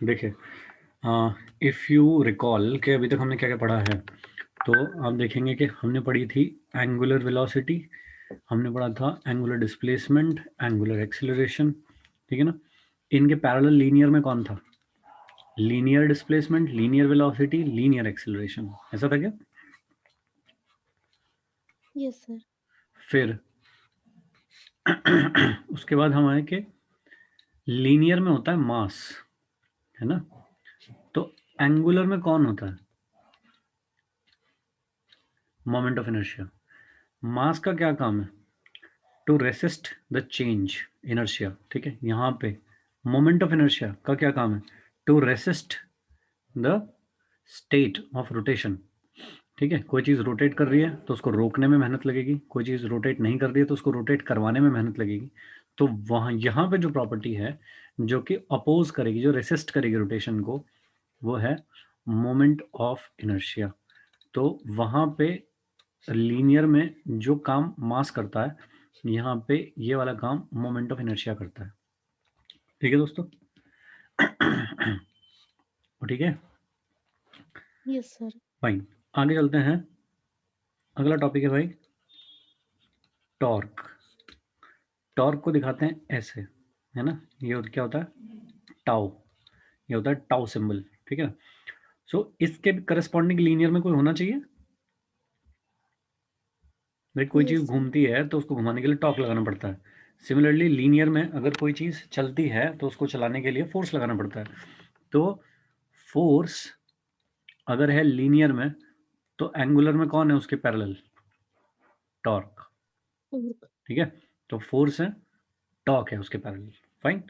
देखिए, if you recall कि अभी तक हमने क्या क्या पढ़ा है, तो आप देखेंगे कि हमने पढ़ी थी एंगुलर वेलोसिटी, हमने पढ़ा था एंगुलर डिस्प्लेसमेंट, एंगुलर एक्सेलरेशन, ठीक है ना। इनके पैरेलल लीनियर में कौन था? Linear displacement, linear velocity, linear acceleration, ऐसा था क्या? Yes sir. फिर उसके बाद हम आए कि लीनियर में होता है मास, है ना। तो एंगुलर में कौन होता है? Moment of inertia. मास का क्या काम है? To resist the change, inertia, ठीक है। यहाँ पे मोमेंट ऑफ इनर्शिया का क्या काम है? To resist the state of rotation, ठीक है। कोई चीज़ रोटेट कर रही है तो उसको रोकने में मेहनत लगेगी, कोई चीज़ रोटेट नहीं कर रही है तो उसको रोटेट करवाने में मेहनत लगेगी। तो वहाँ यहाँ पे जो प्रॉपर्टी है जो कि अपोज करेगी, जो रेसिस्ट करेगी रोटेशन को, वो है मोमेंट ऑफ इनर्शिया। तो वहाँ पे लीनियर में जो काम मास करता है, यहाँ पे ये वाला काम मोमेंट ऑफ इनर्शिया करता है, ठीक है दोस्तों। ठीक है, यस सर। फाइन। आगे चलते हैं। अगला टॉपिक है भाई टॉर्क। टॉर्क को दिखाते हैं ऐसे, है ना। ये क्या होता है? टाउ। ये होता है टाउ सिंबल, ठीक है। सो इसके करस्पॉन्डिंग लीनियर में कोई होना चाहिए भाई। कोई चीज़ यस सर। घूमती है तो उसको घुमाने के लिए टॉर्क लगाना पड़ता है। सिमिलरली लीनियर में अगर कोई चीज़ चलती है तो उसको चलाने के लिए फोर्स लगाना पड़ता है। तो फोर्स अगर है लीनियर में तो एंगुलर में कौन है उसके पैरेलल? टॉर्क, ठीक है। तो फोर्स है, टॉर्क है उसके पैरेलल, फाइन।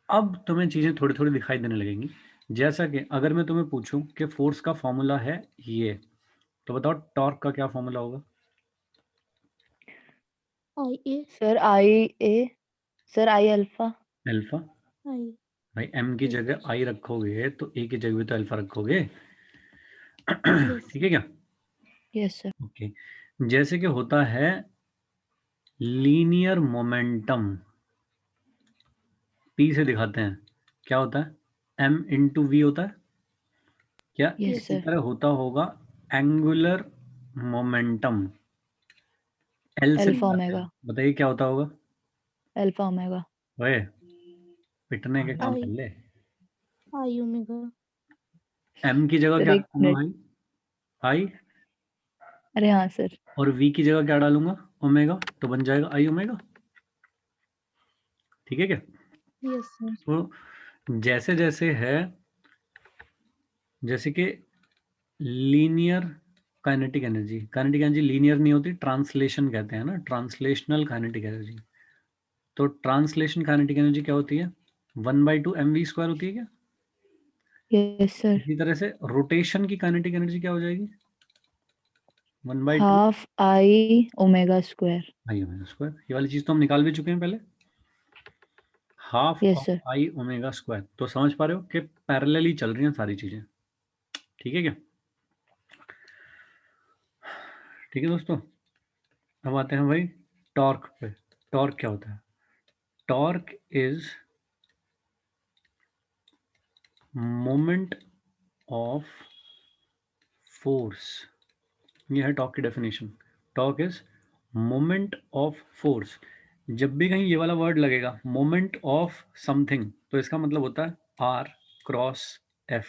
अब तुम्हें चीज़ें थोड़ी थोड़ी दिखाई देने लगेंगी। जैसा कि अगर मैं तुम्हें पूछूं कि फोर्स का फॉर्मूला है ये, तो बताओ टॉर्क का क्या फॉर्मूला होगा? I A. Sir I A, sir I alpha. Alpha. I. भाई एम की यस जगह आई रखोगे तो ए की जगह भी तो अल्फा रखोगे। यस ठीक है क्या? Yes sir. ओके। जैसे कि होता है लीनियर मोमेंटम, पी से दिखाते हैं, क्या होता है? एम इंटू वी होता है क्या? यस यस इसी सर। तरह होता होगा एंगुलर मोमेंटम, एल से अल्फा दिखाते हैं। ओमेगा। बताइए क्या होता होगा? Alpha omega. ओए, पिटने के काम आई। कर ले। आई ओमेगा। एम की जगह सर क्या एक रखूंगा मिनट। भाई? आई। अरे हाँ सर। और वी की जगह क्या डालूंगा? ओमेगा, तो बन जाएगा आई ओमेगा, ठीक है क्या? Yes sir. तो जैसे जैसे है, जैसे कि लीनियर काइनेटिक एनर्जी लीनियर नहीं होती, ट्रांसलेशन कहते हैं ना, ट्रांसलेशनल काइनेटिक एनर्जी। तो ट्रांसलेशन काइनेटिक एनर्जी क्या होती है? 1/2 mv² होती है क्या? Yes sir. इसी तरह से रोटेशन की काइनेटिक एनर्जी क्या हो जाएगी? 1/2 half I omega square. I omega square. ये वाली चीज तो हम निकाल भी चुके हैं पहले, half yes of sir. I omega square. तो समझ पा रहे हो कि पैरेलली चल रही हैं सारी चीजें, ठीक है क्या? ठीक है दोस्तों। अब आते हैं भाई टॉर्क पे। टॉर्क क्या होता है? Torque is moment of force. ये है टॉर्क की definition. Torque is moment of force. जब भी कहीं ये वाला वर्ड लगेगा मोमेंट ऑफ समथिंग, तो इसका मतलब होता है आर क्रॉस एफ।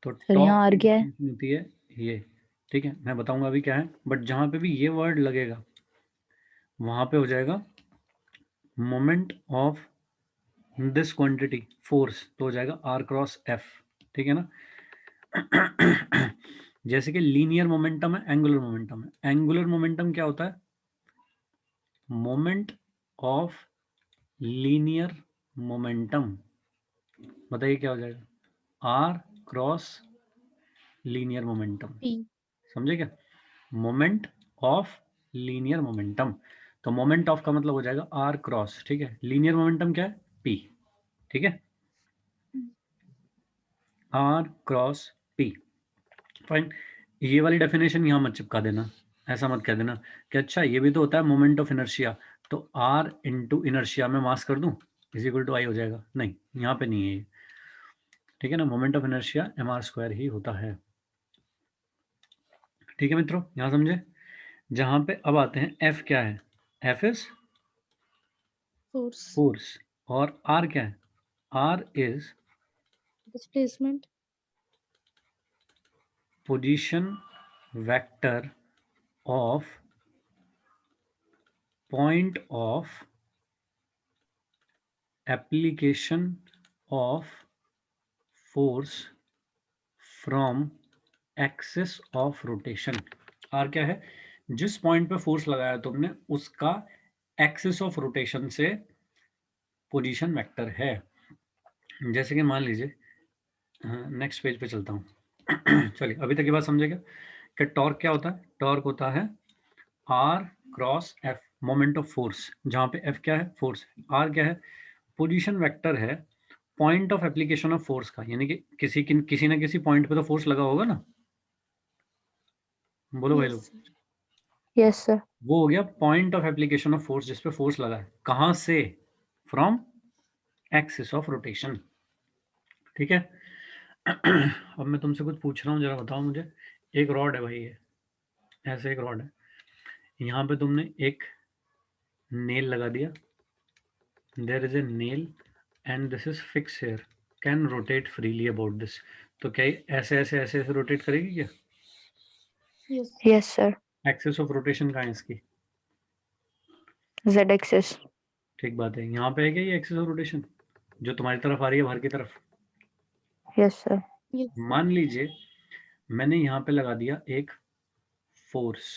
तो सर टॉर्क यहाँ आर की क्या है? डेफिनेशन होती है ये, ठीक है। मैं बताऊंगा अभी क्या है, बट जहां पे भी ये वर्ड लगेगा वहां पे हो जाएगा moment of this quantity force, तो हो जाएगा आर क्रॉस एफ, ठीक है ना। जैसे कि लीनियर मोमेंटम है, एंगुलर मोमेंटम है। एंगुलर मोमेंटम क्या होता है? Moment of linear momentum. बताइए क्या हो जाएगा? R cross linear momentum, P. समझे क्या? Moment of linear momentum. तो मोमेंट ऑफ का मतलब हो जाएगा आर क्रॉस, ठीक है। लीनियर मोमेंटम क्या है? पी, ठीक है। R cross P, fine. ये वाली डेफिनेशन यहाँ मत चिपका देना, ऐसा मत कह देना कि अच्छा ये भी तो होता है मोमेंट ऑफ इनर्शिया, तो आर इंटू इनर्शिया में मास कर दूं, इज इक्वल टू आई हो जाएगा, नहीं यहाँ पे नहीं है ये, ठीक है ना। मोमेंट ऑफ इनर्शिया mr² ही होता है, ठीक है मित्रों, यहाँ समझे। जहाँ पे अब आते हैं F क्या है, F इज Force. फोर्स, और R क्या है, R is Displacement. Position vector of point of application of force from axis of rotation. R क्या है, जिस पॉइंट पे फोर्स लगाया तुमने उसका एक्सिस ऑफ रोटेशन से पोजीशन वेक्टर है। जैसे कि मान लीजिए, नेक्स्ट पेज पे चलता हूँ चलिए अभी तक ये बात समझेगा कि टॉर्क क्या होता है, टॉर्क होता है R cross F, moment of force, जहाँ पे एफ क्या है, फोर्स, आर क्या है, पोजीशन वेक्टर है point of application of force का, यानी कि किसी ना किसी पॉइंट पे तो फोर्स लगा होगा ना, बोलो भाई Yes, लोग। sir. Yes sir. वो हो गया point of application of force, जिस पे फोर्स लगा है, कहाँ से, फ्रॉम एक्सिस ऑफ रोटेशन, ठीक है। अब मैं तुमसे कुछ पूछ रहा हूँ, जरा बताओ मुझे। एक रॉड है भाई, ये ऐसे एक रॉड है, यहाँ पे तुमने एक नेल लगा दिया, there is a nail and this is fix here, can rotate freely about this. तो क्या ये ऐसे ऐसे ऐसे ऐसे रोटेट करेगी क्या? Yes, sir. Yes sir. Axis of rotation कहाँ है इसकी? Z axis. ठीक बात है, यहाँ पे है क्या ये एक्सिस ऑफ रोटेशन, जो तुम्हारी तरफ आ रही है बाहर की तरफ? Yes sir. Yes, sir. मान लीजिए मैंने यहाँ पे लगा दिया एक फोर्स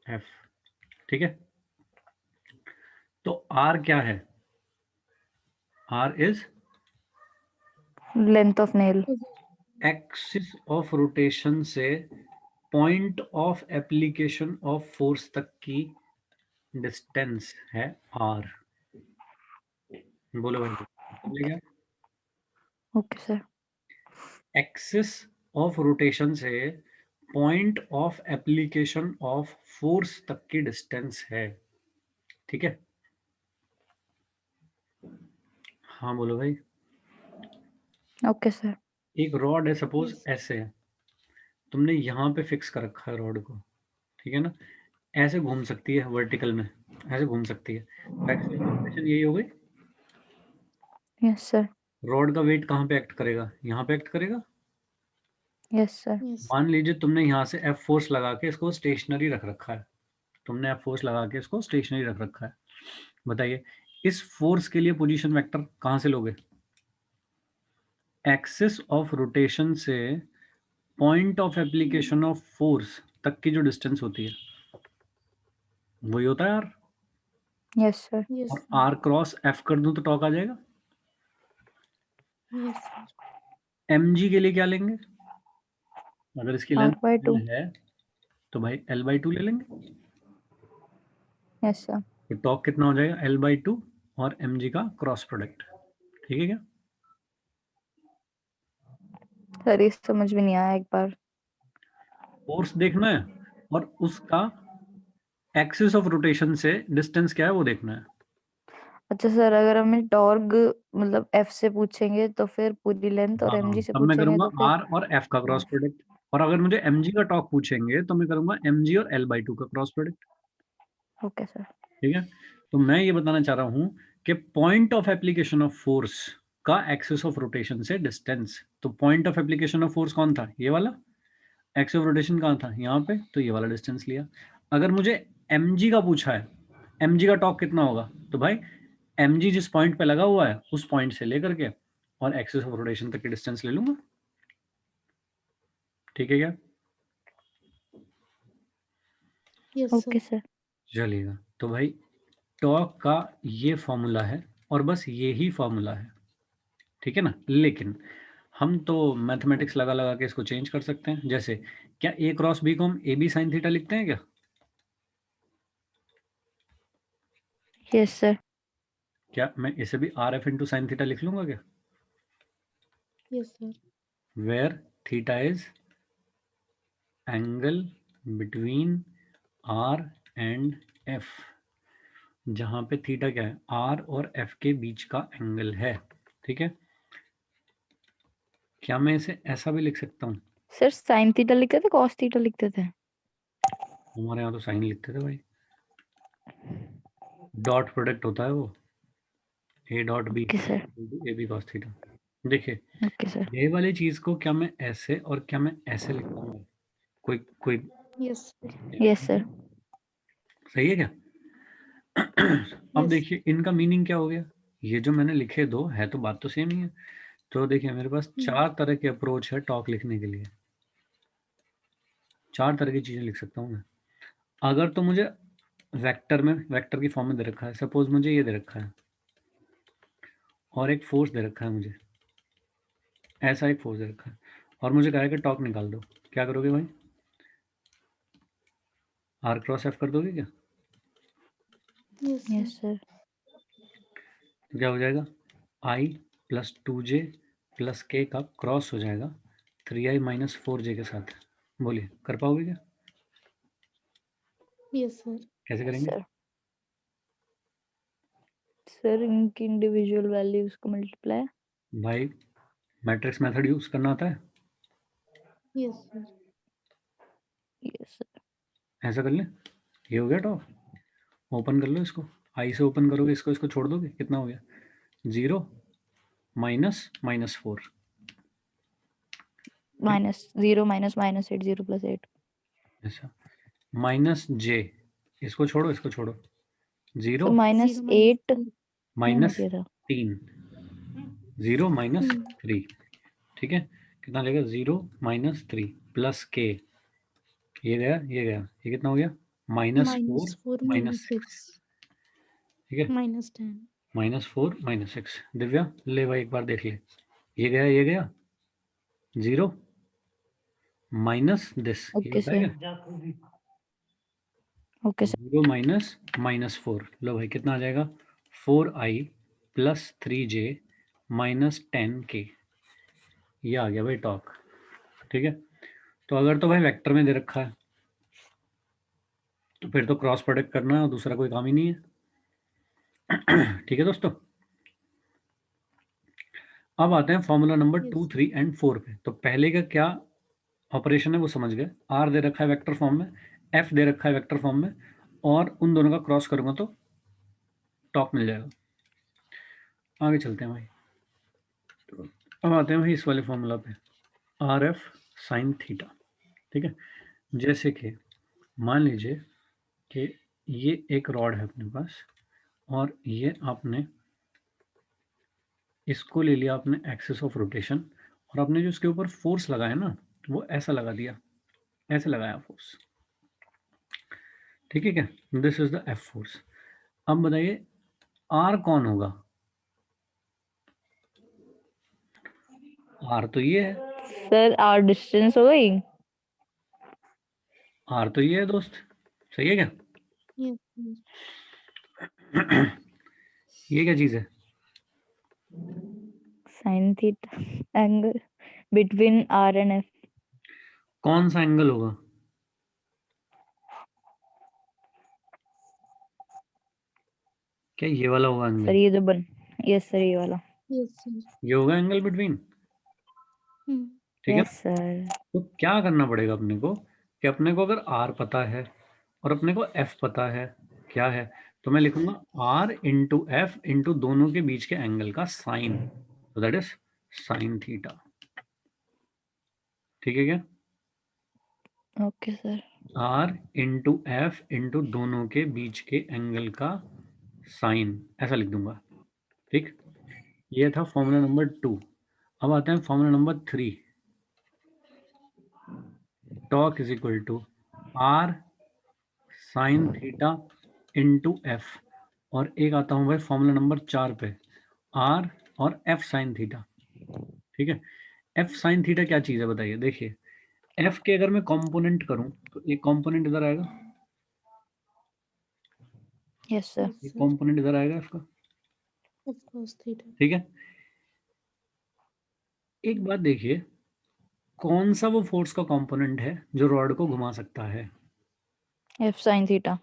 F, ठीक है। तो R क्या है, R is length of nail. Position. Axis of rotation से point of application of force तक की डिस्टेंस है R। बोलो भाई, समझ गया? Okay sir. Axis of rotation से point of application of force तक की डिस्टेंस है, ठीक है। हाँ बोलो भाई। Okay sir. एक रॉड है, सपोज Yes. ऐसे है, तुमने यहाँ पे फिक्स कर रखा है रॉड को, ठीक है ना। ऐसे घूम सकती है वर्टिकल में, ऐसे घूम सकती है, एक्सिस ऑफ रोटेशन यही हो गई। Yes sir. रॉड का वेट कहाँ पे एक्ट करेगा, यहाँ पे एक्ट करेगा। Yes sir. Yes. मान लीजिए तुमने यहाँ से एफ फोर्स लगा के इसको स्टेशनरी रख रखा है, तुमने एफ फोर्स लगा के इसको स्टेशनरी रख रखा है, बताइए इस फोर्स के लिए पोजीशन वेक्टर कहाँ से लोगे? एक्सिस ऑफ रोटेशन से point of application of force तक की जो डिस्टेंस होती है वही होता है आर। Yes sir. Yes, और sir. आर क्रॉस एफ कर दूं तो टॉक आ जाएगा। Yes, sir. एम जी के लिए क्या लेंगे, अगर इसकी लेंथ R/2। L है तो भाई L/2 ले लेंगे, यस सर। तो टॉक कितना हो जाएगा, L/2 और एम जी का क्रॉस प्रोडक्ट, ठीक है क्या। सर ये समझ में नहीं आया एक बार। फोर्स देखना है और उसका एक्सिस ऑफ रोटेशन से डिस्टेंस क्या है वो देखना है। अच्छा सर, अगर हमें टॉर्क मतलब एफ से पूछेंगे तो फिर पूरी लेंथ, और हाँ एमजी से तब मैं पूछेंगे करूंगा तो फिर आर और एफ का क्रॉस हाफ। प्रोडक्ट, और अगर मुझे एम जी का टॉक पूछेंगे तो मैं करूंगा एम जी और L/2 का क्रॉस प्रोडक्ट, ओके सर। ठीक है। तो मैं ये बताना चाह रहा हूं कि point of application of force का एक्सिस ऑफ रोटेशन से डिस्टेंस, तो point of application of force कौन था, ये वाला, एक्सिस ऑफ रोटेशन कहाँ था, यहाँ पे, तो ये वाला डिस्टेंस लिया। अगर मुझे mg का पूछा है, mg का टॉक कितना होगा, तो भाई mg जिस पॉइंट पे लगा हुआ है उस पॉइंट से लेकर के और एक्सिस ऑफ रोटेशन तक की डिस्टेंस ले लूंगा, ठीक है क्या। Yes, sir. Okay sir. चलिएगा, तो भाई टॉक का ये फॉर्मूला है और बस ये ही फॉर्मूला है, ठीक है ना। लेकिन हम तो मैथमेटिक्स लगा लगा के इसको चेंज कर सकते हैं, जैसे क्या ए क्रॉस बी को हम ए बी साइन थीटा लिखते हैं क्या? Yes sir. क्या मैं इसे भी R F into sine theta लिख लूंगा क्या? Yes, sir. Where theta is angle between R and F, जहां पे थीटा क्या है, आर और एफ के बीच का एंगल है, ठीक है। क्या मैं इसे ऐसा भी लिख सकता हूँ? सर साइन थीटा लिखते थे कॉस थीटा लिखते थे? हमारे यहाँ तो साइन लिखते थे भाई, डॉट प्रोडक्ट होता है वो, A dot B okay sir. A B cos theta. देखिए ओके सर। ये वाली चीज को क्या मैं ऐसे और क्या मैं ऐसे लिख पाऊंगा? कोई कोई Yes, sir. Yes sir. सही है क्या? अब Yes. देखिए इनका मीनिंग क्या हो गया, ये जो मैंने लिखे दो है तो बात तो सेम ही है। तो देखिए मेरे पास Hmm. 4 तरह के अप्रोच है टॉक लिखने के लिए, 4 तरह की चीजें लिख सकता हूँ मैं। अगर तो मुझे वेक्टर में, वेक्टर की फॉर्म में दे रखा है, सपोज मुझे ये दे रखा है और एक फोर्स दे रखा है मुझे, ऐसा एक फोर्स दे रखा है और मुझे कहा है कि टॉक निकाल दो, क्या करोगे भाई? आर क्रॉस एफ कर दोगे क्या? Yes, sir. Yes sir. तो क्या हो जाएगा, आई प्लस 2j प्लस के का क्रॉस हो जाएगा 3i माइनस 4j के साथ। बोलिए कर पाओगे क्या? Yes, sir. कैसे करेंगे? सर सर इनकी इंडिविजुअल वैल्यूज को मल्टीप्लाई। भाई मैट्रिक्स मेथड यूज करना आता है, Yes, sir. Yes sir. ऐसा कर ले, ये हो गया टॉप। ओपन कर लो इसको, आई से ओपन करोगे इसको, इसको छोड़ दोगे, कितना हो गया? 0 minus minus 4, minus 0 minus minus 8 0 plus 8। ऐसा माइनस j, इसको छोड़ो इसको छोड़ो, 0 तो माइनस 0 minus 8 3. नहीं होना माइनस चाहिए था। 3, 0 माइनस Hmm. 3, ठीक है। कितना लेगा? 0 माइनस 3 प्लस के, ये गया ये गया, ये कितना हो गया? माइनस 4 Minus 4 माइनस minus 6, 6 ठीक है। minus 10. Minus 4 minus 6। दिव्या ले भाई एक बार देख ले, ये गया ये गया, 0 माइनस दिस, ये ओके होता है सर। क्या? Okay sir. 0 माइनस माइनस 4, लो भाई कितना आ जाएगा? 4i plus 3j minus 10k, ये आ गया भाई टॉक, ठीक है। तो अगर तो भाई वेक्टर में दे रखा है तो फिर तो क्रॉस प्रोडक्ट करना है और दूसरा कोई काम ही नहीं है। ठीक है दोस्तों, अब आते हैं formula number Yes, 2, sir. 3 and 4 पे। तो पहले का क्या ऑपरेशन है वो समझ गए, आर दे रखा है वेक्टर फॉर्म में, एफ दे रखा है वेक्टर फॉर्म में, और उन दोनों का क्रॉस करूंगा तो टॉक मिल जाएगा। आगे चलते हैं भाई, अब आते हैं भाई इस वाले फॉर्मूला पे, आर एफ साइन थीटा, ठीक है। जैसे कि मान लीजिए कि ये एक रॉड है अपने पास और ये आपने इसको ले लिया आपने एक्सिस ऑफ रोटेशन, और आपने जो इसके ऊपर फोर्स लगाया ना वो ऐसा लगा दिया, ऐसे लगाया फोर्स, ठीक है क्या? This is the F force. अब बताइए आर कौन होगा? आर तो ये है, सर आर डिस्टेंस हो गई। आर तो ये है दोस्त, सही है क्या? Yes, sir. ये क्या चीज है? Sine theta angle between R and F. कौन सा एंगल होगा? क्या ये वाला होगा सर एंगल? ये जो बन यस सर ये वाला। Yes, sir. ये होगा एंगल बिटवीन, Hmm. ठीक है। Yes sir. तो क्या करना पड़ेगा अपने को, कि अपने को अगर आर पता है और अपने को एफ पता है क्या है, तो मैं लिखूंगा आर इंटू एफ इंटू दोनों के बीच के एंगल का साइन, तो दैट इज साइन थीटा, ठीक है क्या? Okay sir. R into F into दोनों के बीच के एंगल का साइन, ऐसा लिख दूंगा, ठीक। ये था फॉर्मूला नंबर 2। अब आते हैं formula number 3, torque is equal to R sine theta into F, और एक आता हूं भाई फॉर्मूला नंबर 4 पे, आर और एफ साइन थीटा, ठीक है। एफ साइन थीटा क्या चीज़ है बताइए? देखिए एफ के अगर मैं कंपोनेंट करूं तो एक कंपोनेंट इधर आएगा, यस सर। Yes, एक sir. कंपोनेंट इधर आएगा एफ का, Of course, theta. ठीक है। एक बात देखिए, कौन सा वो फोर्स का कंपोनेंट है जो रॉड को घुमा सकता है? F sine theta.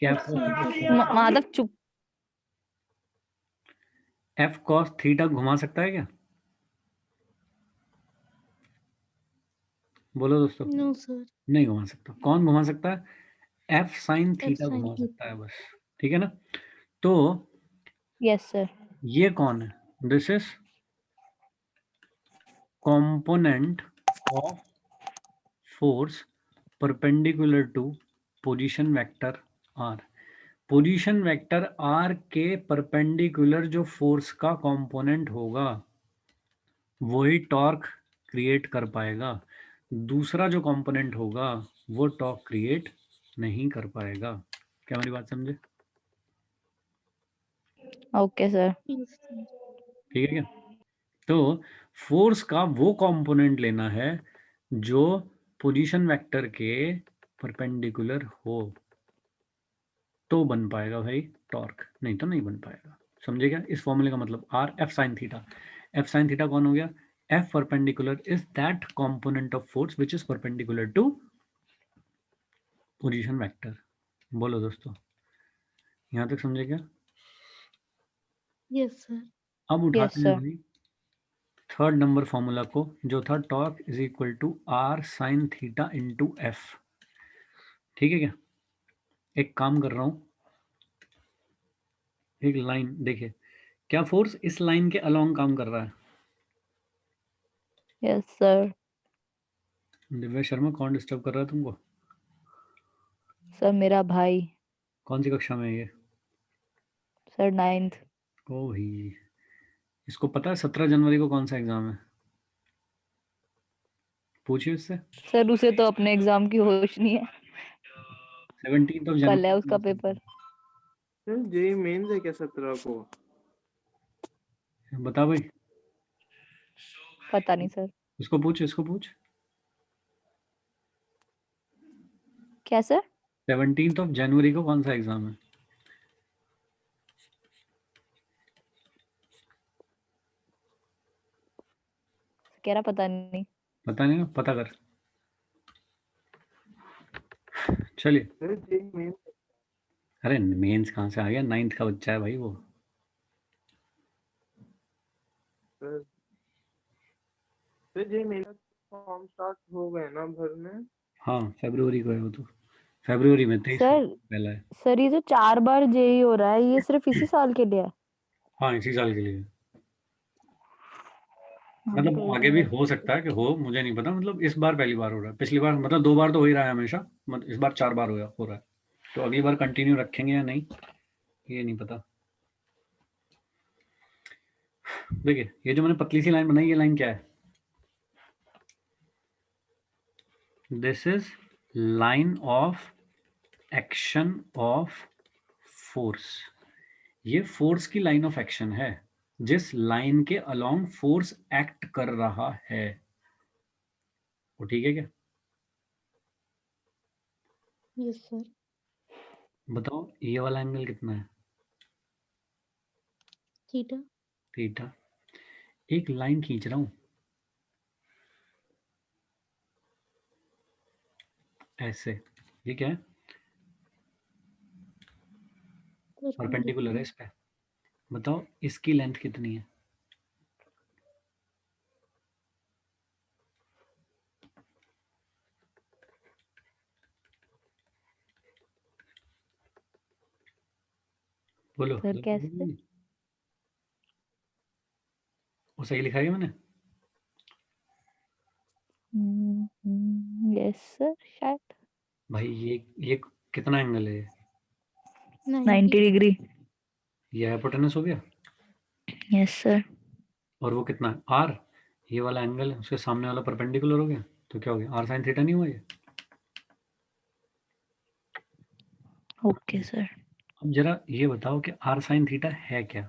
क्या F sin theta. माधव चुप। एफ कॉस थीटा घुमा सकता है क्या? बोलो दोस्तों। No, sir. नहीं घुमा सकता। कौन घुमा सकता है? F sine F theta sin घुमा theta. सकता है बस। ठीक है ना? तो यस सर। ये कौन है? This is component of force perpendicular to position vector r। Position vector r के परपेंडिकुलर जो फोर्स का कंपोनेंट होगा वही टॉर्क क्रिएट कर पाएगा। दूसरा जो कंपोनेंट होगा वो टॉर्क क्रिएट नहीं कर पाएगा। क्या मेरी बात समझे? Okay sir. Yes, sir. ठीक है क्या? तो फोर्स का वो कंपोनेंट लेना है जो पोजीशन वेक्टर के परपेंडिकुलर हो, तो बन पाएगा भाई टॉर्क, नहीं तो नहीं बन पाएगा। समझे क्या इस फॉर्मूले का मतलब? R F sine theta. F sine theta कौन हो गया? F perpendicular is that component of force which is perpendicular to position vector. बोलो दोस्तों, यहां तक समझे क्या? Yes, sir. अब यस उठाते हैं सर। भाई थर्ड नंबर फॉर्मूला को, जो था torque is equal to R sine theta into F. ठीक है क्या? एक काम कर रहा हूं, एक लाइन देखिए, क्या फोर्स इस लाइन के अलोंग काम कर रहा है? Yes sir. दिव्या शर्मा, कौन डिस्टर्ब कर रहा है तुमको? सर मेरा भाई। कौन सी कक्षा में है ये? Sir 9th। ओ ही, इसको पता है 17 जनवरी को कौन सा एग्जाम है? पूछिए उससे। सर उसे तो अपने एग्जाम की होश नहीं है। 17 कल है जनवरी उसका को पेपर। जेई मेंस है क्या 17 को? बता भाई, पता नहीं सर। इसको पूछ, इसको पूछ। क्या सर? 17 जनवरी को कौन सा एग्जाम है? कह रहा पता नहीं। पता नहीं ना, पता कर। चलिए। सर जेई मेंस अरे मेंस कहाँ से आ गया? 9th का बच्चा है भाई वो। Sir JEE mains form start हो गए ना भरने? हाँ फरवरी को है वो तो, फरवरी में 23 सर पहला है। सर ये जो 4 बार जेई हो रहा है ये सिर्फ इसी साल के लिए है। हाँ इसी साल के लिए। हाँ, मतलब फिर आगे तो भी बस हो सकता है कि हो, मुझे नहीं पता। मतलब इस बार पहली बार हो रहा है, पिछली बार मतलब 2 बार तो हो ही रहा है हमेशा, मतलब इस बार 4 बार हो रहा है। तो अगली बार कंटिन्यू रखेंगे या नहीं ये नहीं पता। देखिए ये जो मैंने पतली सी लाइन बनाई, ये लाइन क्या है? This is line of action of force. ये फोर्स की लाइन ऑफ एक्शन है, जिस लाइन के अलोंग फोर्स एक्ट कर रहा है वो। ठीक है क्या? Yes, sir. बताओ ये वाला एंगल कितना है? Theta. थीटा। एक लाइन खींच रहा हूं ऐसे, ये क्या है? परपेंडिकुलर है Perpendicular. इस पे। बताओ इसकी लेंथ कितनी है? बोलो सर जल्दी कैसे? जल्दी। वो सही लिखा है क्या मैंने? यस सर शायद। भाई ये कितना एंगल है? 90 90. डिग्री। ये हाइपोटेनस हो गया। Yes sir. और वो कितना है? आर। ये वाला एंगल है, उसके सामने वाला परपेंडिकुलर हो गया, तो क्या हो गया? आर साइन थीटा नहीं हुआ ये? Okay sir. अब जरा ये बताओ कि आर साइन थीटा है क्या?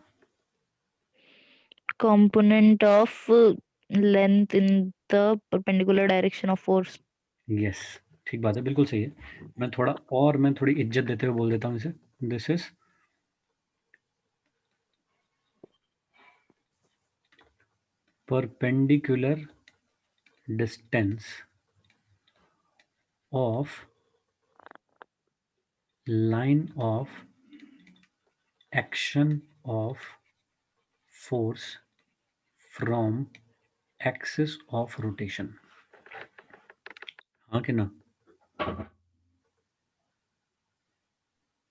component of length in the perpendicular direction of force। Yes, ठीक बात है, बिल्कुल सही है। मैं थोड़ी इज्जत देते हुए बोल देता हूँ इसे। This is perpendicular distance of line of action of force from axis of rotation. हाँ कि ना?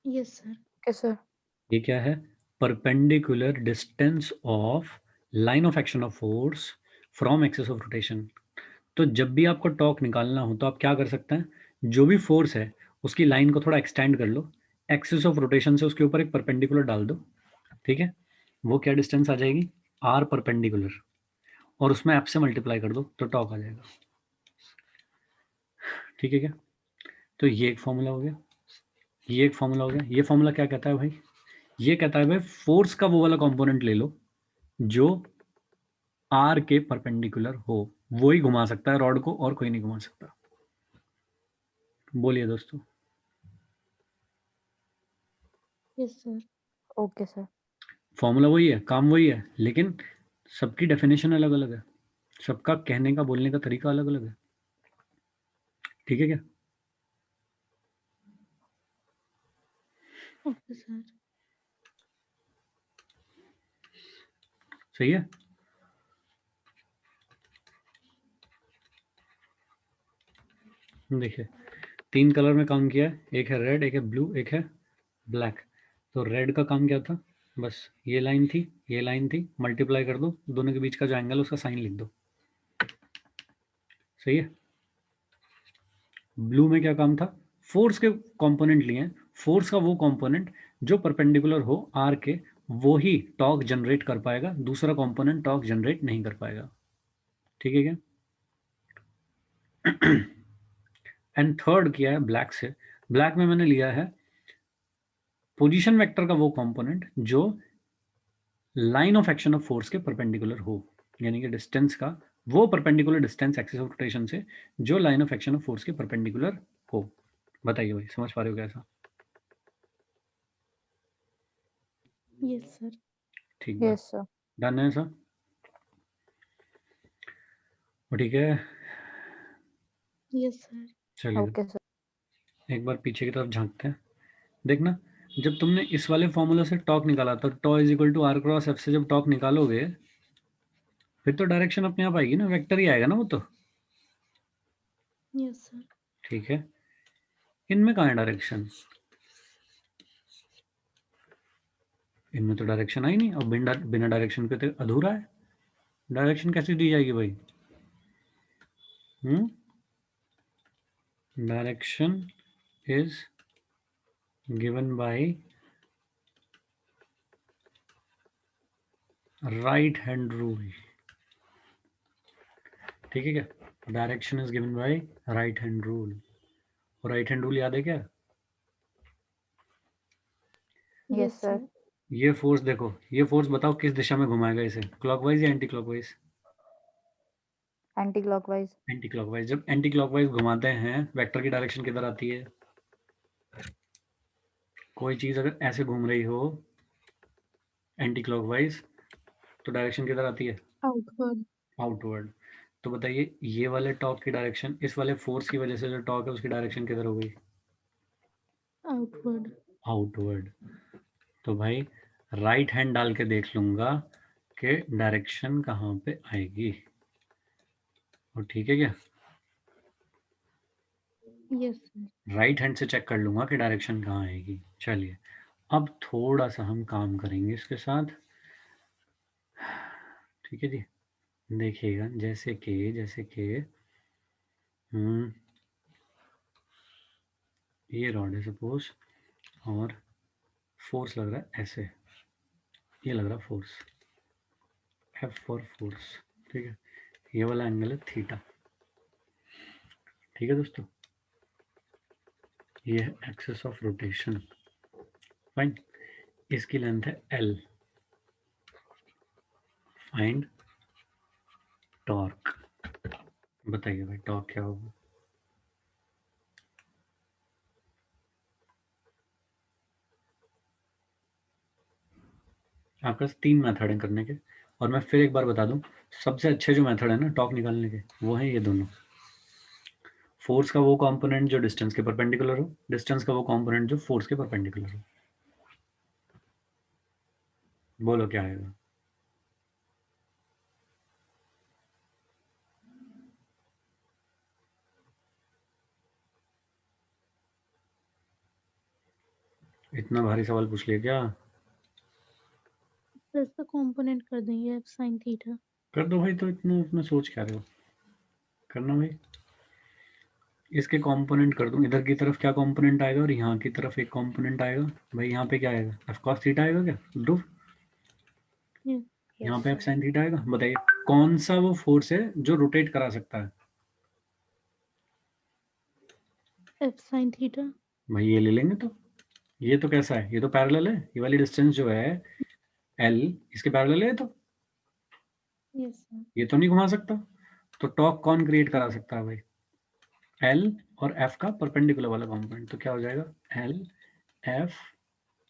Yes, sir. Okay, sir. ये क्या है? Perpendicular distance of line of action of force from axis of rotation. तो जब भी आपको टॉर्क निकालना हो तो आप क्या कर सकते हैं, जो भी फोर्स है उसकी लाइन को थोड़ा एक्सटेंड कर लो, एक्सिस ऑफ रोटेशन से उसके ऊपर एक परपेंडिकुलर डाल दो, ठीक है? वो क्या डिस्टेंस आ जाएगी? आर परपेंडिकुलर, और उसमें एफ से मल्टीप्लाई कर दो तो टॉर्क आ जाएगा। ठीक है क्या? तो ये एक फॉर्मूला हो गया, ये एक फॉर्मूला हो गया। ये फॉर्मूला क्या कहता है भाई? ये कहता है भाई फोर्स का वो वाला कंपोनेंट ले लो जो आर के परपेंडिकुलर हो, वो ही घुमा सकता है रॉड को, और कोई नहीं घुमा सकता। बोलिए दोस्तों। Yes, sir. Okay, sir. Formula वही है, काम वही है, लेकिन सबकी डेफिनेशन अलग अलग है, सबका कहने का बोलने का तरीका अलग अलग है। ठीक है क्या? Okay, sir. सही है? देखिए 3 कलर में काम किया है, एक है रेड, एक है ब्लू, एक है ब्लैक। तो रेड का काम क्या था? बस ये लाइन थी, ये लाइन थी, मल्टीप्लाई कर दो, दोनों के बीच का जो एंगल उसका साइन लिख दो। सही है? ब्लू में क्या काम था? फोर्स के कंपोनेंट लिए हैं, फोर्स का वो कंपोनेंट जो परपेंडिकुलर हो आर के, वो ही टॉर्क जनरेट कर पाएगा, दूसरा कंपोनेंट टॉर्क जनरेट नहीं कर पाएगा। ठीक है क्या? एंड थर्ड किया है ब्लैक से। ब्लैक में मैंने लिया है पोजीशन वेक्टर का वो कंपोनेंट जो line of action of force के परपेंडिकुलर हो, यानी कि डिस्टेंस का वो perpendicular distance axis of rotation से जो line of action of force के परपेंडिकुलर हो। बताइए भाई, समझ पा रहे हो कैसा? Yes, sir. ठीक बात, Yes, sir. डन है सर? ठीक है, Yes, sir. चलिए Okay, sir. एक बार पीछे की तरफ झांकते हैं। देखना, जब तुमने इस वाले फॉर्मूला से टॉर्क निकाला तो tau is equal to R cross F से जब टॉर्क निकालोगे फिर तो डायरेक्शन अपने आप आएगी ना, वेक्टर ही आएगा ना वो तो। Yes, sir. ठीक है, इनमें कहाँ है डायरेक्शन? इनमें तो डायरेक्शन आई नहीं, और बिना डायरेक्शन के तो अधूरा है। डायरेक्शन कैसे दी जाएगी भाई? Direction is given by right hand rule. ठीक है क्या? Direction is given by right hand rule. और राइट हैंड रूल याद है क्या? Yes, sir. ये फोर्स देखो, ये फोर्स बताओ किस दिशा में घुमाएगा इसे, क्लॉकवाइज या anti clockwise? Anti-clockwise. Anti clockwise. जब एंटी क्लॉकवाइज घुमाते हैं वेक्टर की डायरेक्शन किधर आती है? कोई चीज अगर ऐसे घूम रही हो एंटी क्लॉकवाइज तो डायरेक्शन किधर आती है? Outward. आउटवर्ड। तो बताइए ये वाले टॉर्क की डायरेक्शन, इस वाले फोर्स की वजह से जो टॉर्क है उसकी डायरेक्शन किधर हो गई? Outward. आउटवर्ड। तो भाई राइट हैंड डाल के देख लूंगा कि डायरेक्शन कहाँ पे आएगी। और ठीक है क्या? Yes, sir. राइट हैंड से चेक कर लूंगा कि डायरेक्शन कहाँ आएगी। चलिए अब थोड़ा सा हम काम करेंगे इसके साथ। ठीक है जी, देखिएगा जैसे कि ये रॉड है सपोज, और फोर्स लग रहा है ऐसे, ये लग रहा है फोर्स, एफ फॉर फोर्स। ठीक है, ये वाला एंगल है थीटा। ठीक है दोस्तों, ये है एक्सिस ऑफ रोटेशन। फाइन, इसकी लेंथ है एल। Find torque. बताइए भाई टॉर्क क्या होगा? आपके पास 3 मेथड हैं करने के, और मैं फिर एक बार बता दूं, सबसे अच्छे जो मेथड है ना टॉर्क निकालने के वो है ये दोनों। फोर्स का वो कंपोनेंट जो डिस्टेंस के परपेंडिकुलर हो, डिस्टेंस का वो कंपोनेंट जो फोर्स के परपेंडिकुलर हो। बोलो क्या आएगा? इतना भारी सवाल पूछ लिया क्या? सर इसका कंपोनेंट कर देंगे एफ साइन थीटा। कर दो भाई, तो इतना इतना सोच क्या रहे हो? करना भाई, इसके कंपोनेंट कर दूं। इधर की तरफ क्या कंपोनेंट आएगा और यहाँ की तरफ एक कंपोनेंट आएगा। भाई यहाँ पे क्या आएगा? एफ कॉस थीटा आएगा क्या ध्रुव? यस यहाँ यस पे एफ सर। साइन थीटा आएगा। बताइए कौन सा वो फोर्स है जो रोटेट करा सकता है? F sine theta. भाई ये ले लेंगे। तो ये तो कैसा है? ये तो पैरेलल है। ये वाली डिस्टेंस जो है एल, इसके पैरेलल है। तो यस सर। ये तो नहीं घुमा सकता। तो टॉर्क कौन क्रिएट करा सकता है भाई? एल और एफ का परपेंडिकुलर वाला कंपोनेंट। तो क्या हो जाएगा? L F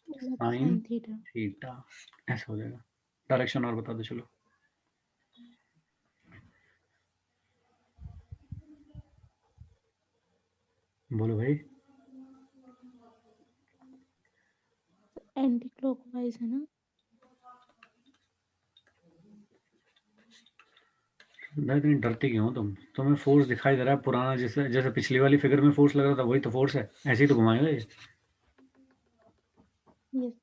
F sine sine theta. Theta, ऐसा हो जाएगा। डायरेक्शन और बता दो चलो। बोलो भाई। एंटी क्लॉकवाइज है ना? इतनी डरती क्यों हो तुम? तुम्हें फोर्स दिखाई दे रहा है पुराना, जैसे जैसे पिछली वाली फिगर में फोर्स लग रहा था, वही तो फोर्स है। ऐसे ही तो घुमाएगा ये, यस।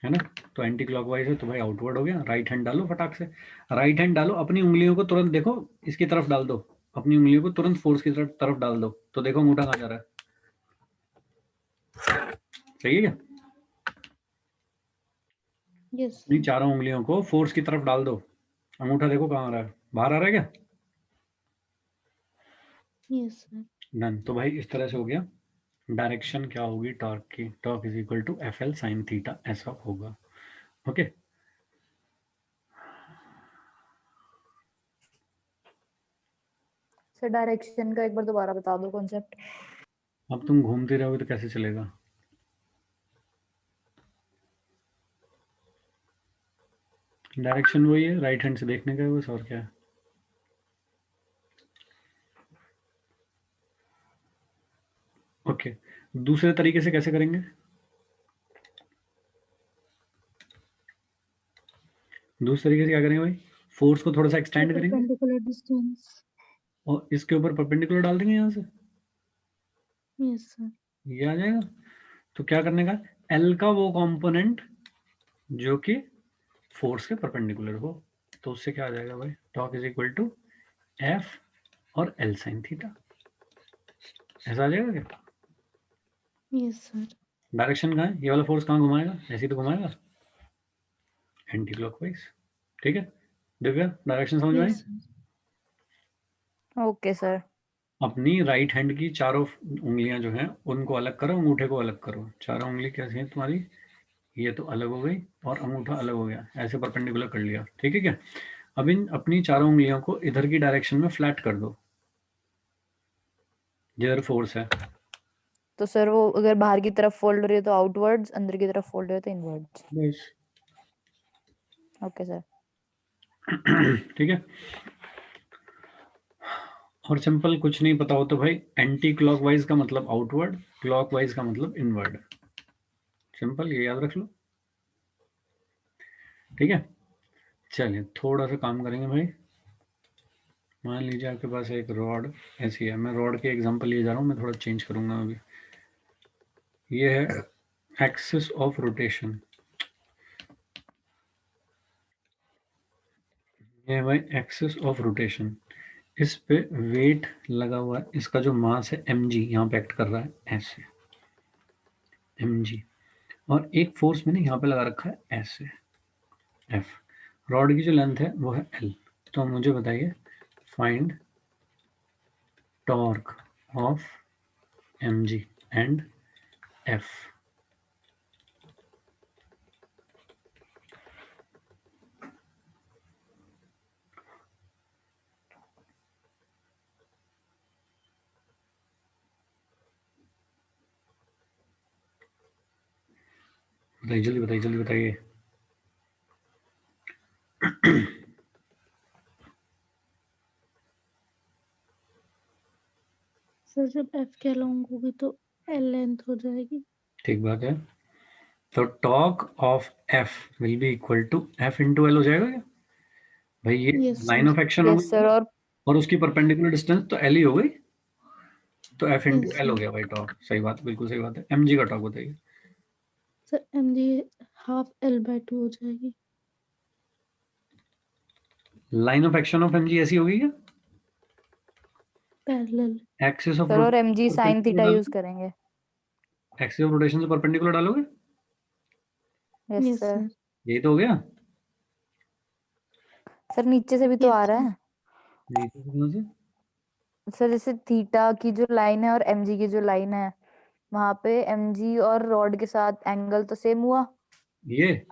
है ना? तो एंटी क्लॉकवाइज है तो भाई आउटवर्ड हो गया। राइट हैंड डालो फटाक से। राइट हैंड डालो, अपनी उंगलियों को तुरंत देखो इसकी तरफ डाल दो। अपनी उंगलियों को तुरंत फोर्स की तरफ डाल दो, तो देखो अंगूठा कहाँ जा रहा है। सही है क्या? यस अपनी सर। चारों उंगलियों को फोर्स की तरफ डाल दो। अंगूठा देखो कहाँ आ रहा है, बाहर आ रहा है क्या? Yes sir. डन। तो भाई इस तरह से हो गया। डायरेक्शन क्या होगी टॉर्क की? Torque is equal to F L sine theta, ऐसा होगा। ओके। सर डायरेक्शन का एक बार दोबारा बता दो कॉन्सेप्ट। अब तुम घूमते रहोगे तो कैसे चलेगा? डायरेक्शन वही है, राइट हैंड से देखने का है बस, और क्या है? ओके। दूसरे तरीके से कैसे करेंगे? दूसरे तरीके से क्या करेंगे भाई? फोर्स को थोड़ा सा एक्सटेंड करेंगे परपेंडिकुलर डिस्टेंस। और इसके ऊपर परपेंडिकुलर डाल देंगे यहाँ से। Yes sir. ये आ जाएगा। तो क्या करने का? एल का वो कंपोनेंट जो कि फोर्स के परपेंडिकुलर हो। तो उससे क्या आ जाएगा भाई? Torque is equal to F और एल साइन थीटा, ऐसा आ जाएगा क्या? Yes sir. डायरेक्शन कहाँ है? ये वाला फोर्स कहाँ घुमाएगा? ऐसे ही तो घुमाएगा, एंटी क्लॉकवाइज। ठीक है दिव्या, डायरेक्शन समझ में आई? Yes sir. Okay sir. अपनी राइट हैंड की चारों उंगलियां जो हैं उनको अलग करो, अंगूठे को अलग करो। चारों उंगली कैसी हैं तुम्हारी? ये तो अलग हो गई और अंगूठा अलग हो गया, ऐसे परपेंडिकुलर कर लिया। ठीक है क्या? अब इन अपनी चारों उंगलियों को इधर की डायरेक्शन में फ्लैट कर दो जिधर फोर्स है। तो सर वो अगर बाहर की तरफ फोल्ड हो रही है तो आउटवर्ड्स, अंदर की तरफ फोल्ड हो रही है तो इनवर्ड्स। बस। Okay sir. ठीक है। और सिंपल, कुछ नहीं पता हो तो भाई एंटी क्लॉकवाइज का मतलब आउटवर्ड, क्लॉकवाइज का मतलब इनवर्ड। सिंपल, ये याद रख लो। ठीक है। चलिए थोड़ा सा काम करेंगे भाई। मान लीजिए आपके पास एक रॉड ऐसी है। मैं रॉड के एग्जांपल लिए जा रहा हूँ, मैं थोड़ा चेंज करूंगा अभी। ये है एक्सिस ऑफ रोटेशन। ये है भाई एक्सिस ऑफ रोटेशन। इस पे वेट लगा हुआ है, इसका जो मास है mg यहाँ पे एक्ट कर रहा है ऐसे, mg। और एक फोर्स मैंने यहाँ पे लगा रखा है ऐसे, F। रॉड की जो लेंथ है वो है L। तो मुझे बताइए find torque of mg and F। बताइए जल्दी, बताइए जल्दी बताइए। सर जब एफ के लॉन्ग होगी तो एल लेंथ हो जाएगी। ठीक बात है। तो torque of F will be equal to F into L हो जाएगा क्या भाई? ये yes line sir. Of action हो यस सर। गई और उसकी परपेंडिकुलर डिस्टेंस तो एल ही हो गई, तो एफ इंटू यस एल हो सर। गया भाई टॉक। सही बात, बिल्कुल सही बात है। एमजी का टॉक बताइए। Sir M G half L by 2 हो जाएगी। Line of action of M G ऐसी होगी क्या? पैरेलल। एक्सिस ऑफ सर और rotation mg sin perpendicular theta use डालोगे? करेंगे। एक्सिस ऑफ रोटेशन से परपेंडिकुलर डालोगे? Yes yes sir. सर। यही तो हो गया। सर नीचे से भी तो आ यस रहा सर। है नीचे से कहाँ से? सर, जैसे थीटा की जो लाइन है और mg की जो लाइन है, वहां पे mg और रॉड के साथ एंगल तो सेम हुआ। ये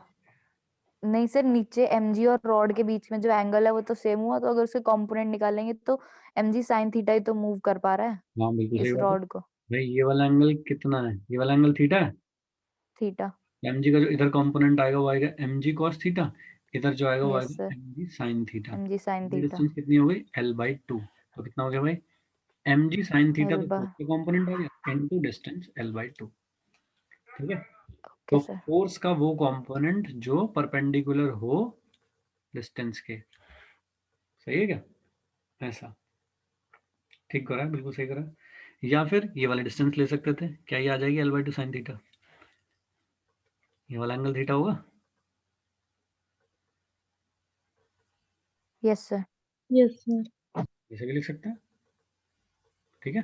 नहीं सर, नीचे mg और रॉड के बीच में जो एंगल है वो तो सेम हुआ, तो अगर उसके कंपोनेंट निकालेंगे तो mg sin थीटा ही तो मूव कर पा रहा है हाँ बिल्कुल सही इस बात है रॉड को। भाई। ये वाला एंगल कितना है? ये वाला एंगल थीटा है। थीटा। mg का जो इधर कंपोनेंट आएगा वो आएगा mg cos थीटा, इधर जो आएगा वो यस आएगा sir. mg sin theta. mg sin ये थीटा। डिस्टेंस कितनी हो गई? l/2। तो कितना हो गया भाई? mg sin थीटा एल तो बा फोर्स का कंपोनेंट आ गया इनटू डिस्टेंस l/2। ठीक है। ओके तो सर। फोर्स का वो कंपोनेंट जो परपेंडिकुलर हो डिस्टेंस के। सही है क्या? ऐसा ठीक करा है, बिल्कुल सही करा है। या फिर ये वाले डिस्टेंस ले सकते थे, क्या ये आ जाएगी l/2 sin थीटा? ये वाला एंगल थीटा होगा। Yes sir. Yes sir. इसे भी लिख सकते हैं। ठीक है,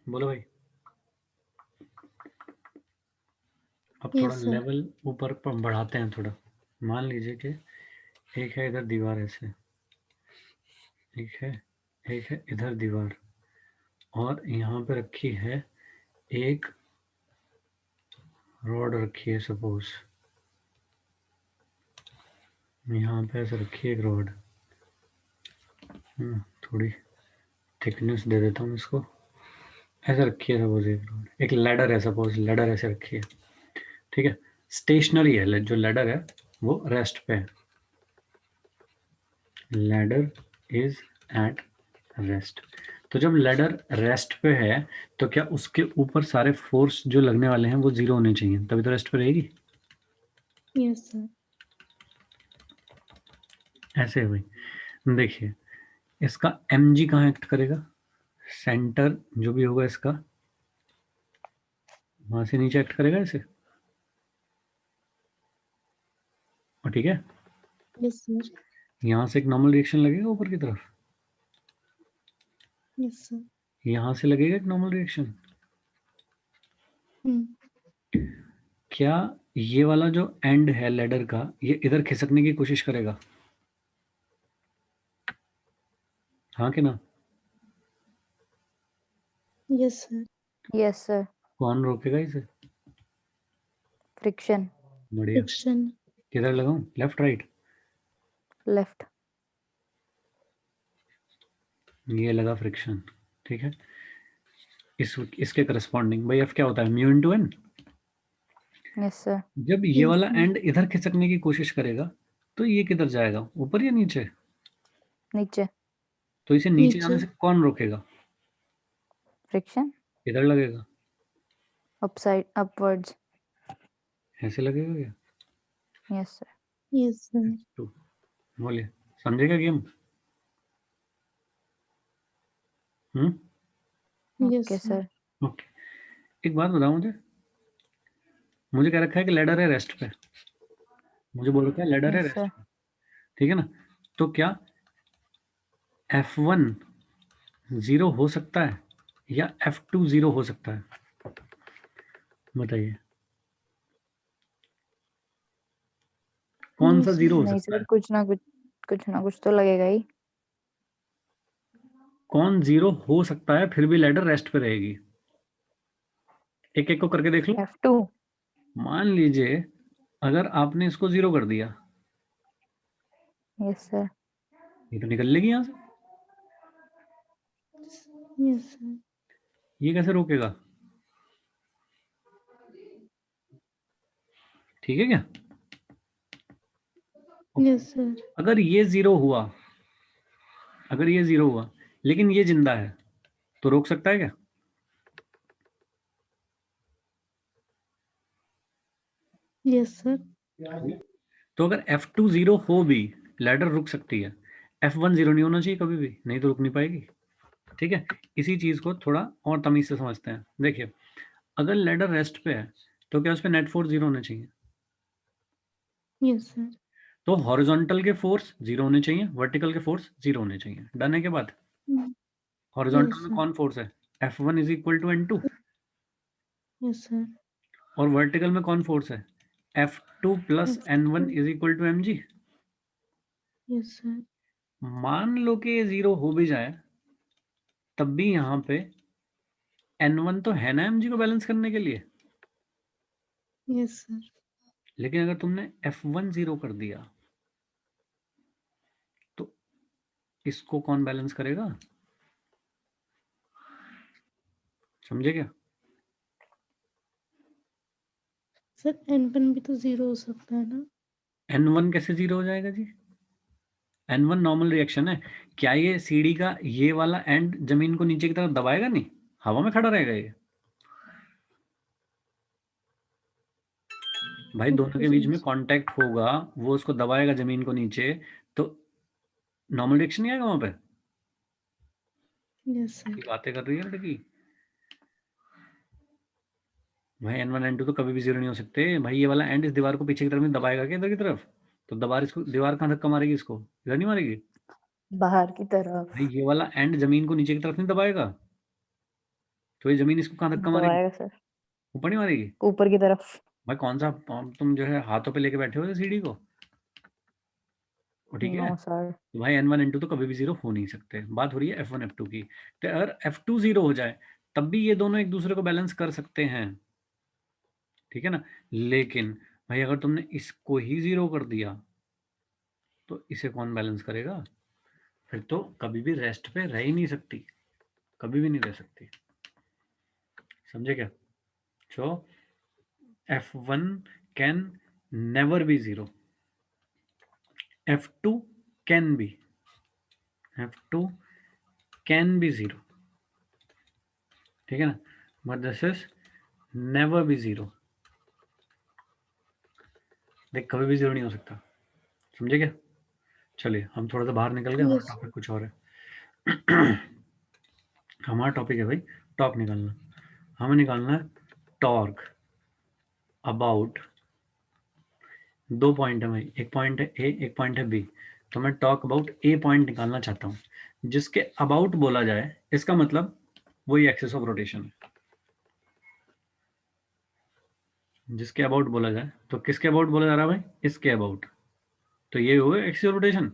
बोलो भाई। अब थोड़ा यस सर। लेवल ऊपर पर बढ़ाते हैं थोड़ा। मान लीजिए कि एक है इधर दीवार ऐसे, एक है इधर दीवार, और यहाँ पे रखी है एक रॉड रखी है सपोज, यहाँ पे ऐसे रखी है एक रॉड। थोड़ी थिकनेस दे देता हूँ इसको। ऐसे रखी है सपोज एक रॉड, एक लैडर है सपोज, लैडर ऐसे रखी है। ठीक है, स्टेशनरी है जो लैडर है वो रेस्ट पे है। Ladder is at rest. तो जब लैडर रेस्ट पे है तो क्या उसके ऊपर सारे फोर्स जो लगने वाले हैं वो जीरो होने चाहिए, तभी तो रेस्ट पे रहेगी। Yes sir. ऐसे है भाई। देखिए इसका mg कहाँ एक्ट करेगा? सेंटर जो भी होगा इसका वहां से नीचे एक्ट करेगा ऐसे, और ठीक है यस सर। यहाँ से एक नॉर्मल रिएक्शन लगेगा ऊपर की तरफ, यस सर। यहाँ से लगेगा एक नॉर्मल रिएक्शन। क्या ये वाला जो एंड है लैडर का ये इधर खिसकने की कोशिश करेगा? हाँ कि ना? Yes sir. Yes sir. कौन रोकेगा इसे? फ्रिक्शन। बढ़िया। फ्रिक्शन। किधर लगाऊं, लेफ्ट राइट? लेफ्ट। ये लगा फ्रिक्शन। ठीक है, इसके करस्पॉन्डिंग भाई एफ क्या होता है? Mu into N. Yes sir. जब ये यस वाला सर। एंड इधर खिसकने की कोशिश करेगा तो ये किधर जाएगा, ऊपर या नीचे? नीचे। तो इसे नीचे नीचे। जाने से कौन रोकेगा? फ्रिक्शन। इधर लगेगा, अपसाइड अपवर्ड्स। ऐसे लगेगा क्या? Yes sir. Yes sir. Two. बोलिए, समझेगा game? Yes okay sir. Sir. Okay, एक बात बताओ मुझे। मुझे कह रखा है कि लैडर है रेस्ट पे, मुझे बोल रखा है लैडर है यस रेस्ट सर। पे। ठीक है ना? तो क्या F1 जीरो हो सकता है या F2 जीरो हो सकता है? बताइए कौन नो सा सर। जीरो हो नहीं सकता सर, है? कुछ ना कुछ तो लगेगा ही। कौन जीरो हो सकता है फिर भी लैडर रेस्ट पे रहेगी? एक एक को करके देख लो। F2। मान लीजिए अगर आपने इसको जीरो कर दिया, यस सर। ये तो निकल लेगी यहाँ से। Yes sir. ये कैसे रोकेगा? ठीक है क्या? Yes sir. अगर ये जीरो हुआ अगर ये 0 हुआ लेकिन ये जिंदा है तो रोक सकता है क्या? Yes, sir. तो अगर F2 0 हो भी लैडर रुक सकती है, F1 0 नहीं होना चाहिए कभी भी, नहीं तो रुक नहीं पाएगी। ठीक है, इसी चीज को थोड़ा और तमीज से समझते हैं। देखिए, अगर लैडर रेस्ट पे है तो क्या उस पर नेट फोर्स 0 होने चाहिए? Yes, sir. तो हॉरिजॉन्टल के फोर्स 0 होने चाहिए, वर्टिकल के फोर्स 0 होने चाहिए। डन है के बाद? Mm, हॉरिजॉन्टल Yes, में sir. कौन फोर्स है? F1 is equal to N2। Yes, sir. और वर्टिकल में कौन फोर्स है? F2 plus F2. N1 is equal to mg। Yes, sir. मान लो कि ये 0 हो भी जाए तब भी यहाँ पे N1 तो है ना mg को बैलेंस करने के लिए। Yes, sir. लेकिन अगर तुमने F1 0 कर दिया तो इसको कौन बैलेंस करेगा? समझे क्या? सर N1 भी तो 0 हो सकता है ना? N1 कैसे 0 हो जाएगा जी? N1 नॉर्मल रिएक्शन है। क्या ये सीढ़ी का ये वाला एंड जमीन को नीचे की तरफ दबाएगा? नहीं, हवा में खड़ा रहेगा ये। भाई दोनों के बीच में कांटेक्ट होगा, वो उसको दबाएगा जमीन को नीचे, तो नॉर्मल रिएक्शन नहीं आएगा वहां पे। Yes, sir. की बातें कर रही है लड़की। भाई N1 N2 तो कभी भी 0 नहीं हो सकते भाई। ये वाला एंड इस दीवार को पीछे की तरफ में दबाएगा क्या इधर की तरफ? तो दीवार कहाँ धक्का मारेगी इसको? इधर नहीं मारेगी बाहर की तरफ भाई। ये वाला एंड जमीन को नीचे की तरफ नहीं दबाएगा, तो ये जमीन इसको कहाँ धक्का मारेगी? दबाएगा सर, ऊपर नहीं मारेगी? ऊपर की तरफ। भाई कौन सा तुम जो है हाथों पे लेके बैठे हो सीढ़ी को? वो ठीक है। No sir. तो भाई N1 N2 तो कभी भी 0 हो नहीं सकते। बात हो रही है F1 F2 की। तो अगर F2 0 हो जाए तब भी ये दोनों एक दूसरे को बैलेंस कर सकते हैं, ठीक है ना। लेकिन भाई अगर तुमने इसको ही 0 कर दिया तो इसे कौन बैलेंस करेगा? फिर तो कभी भी रेस्ट पे रह ही नहीं सकती, कभी भी नहीं रह सकती। समझे क्या? सो F1 can never be 0, F2 can be, F2 can be 0, ठीक है ना, but this is never be 0। देख, कभी भी 0 नहीं हो सकता। समझे क्या? चलिए हम थोड़ा सा बाहर निकल गए, हमारा Yes. टॉपिक कुछ और है। हमारा टॉपिक है भाई टॉर्क निकालना। हमें निकालना है टॉर्क अबाउट, दो पॉइंट है भाई, एक पॉइंट है ए, एक पॉइंट है बी। तो मैं टॉक अबाउट ए पॉइंट निकालना चाहता हूँ। जिसके अबाउट बोला जाए इसका मतलब वही एक्सिस ऑफ रोटेशन है। जिसके अबाउट बोला जाए तो किसके अबाउट बोला जा रहा है भाई? इसके अबाउट। तो ये हुआ axis of rotation.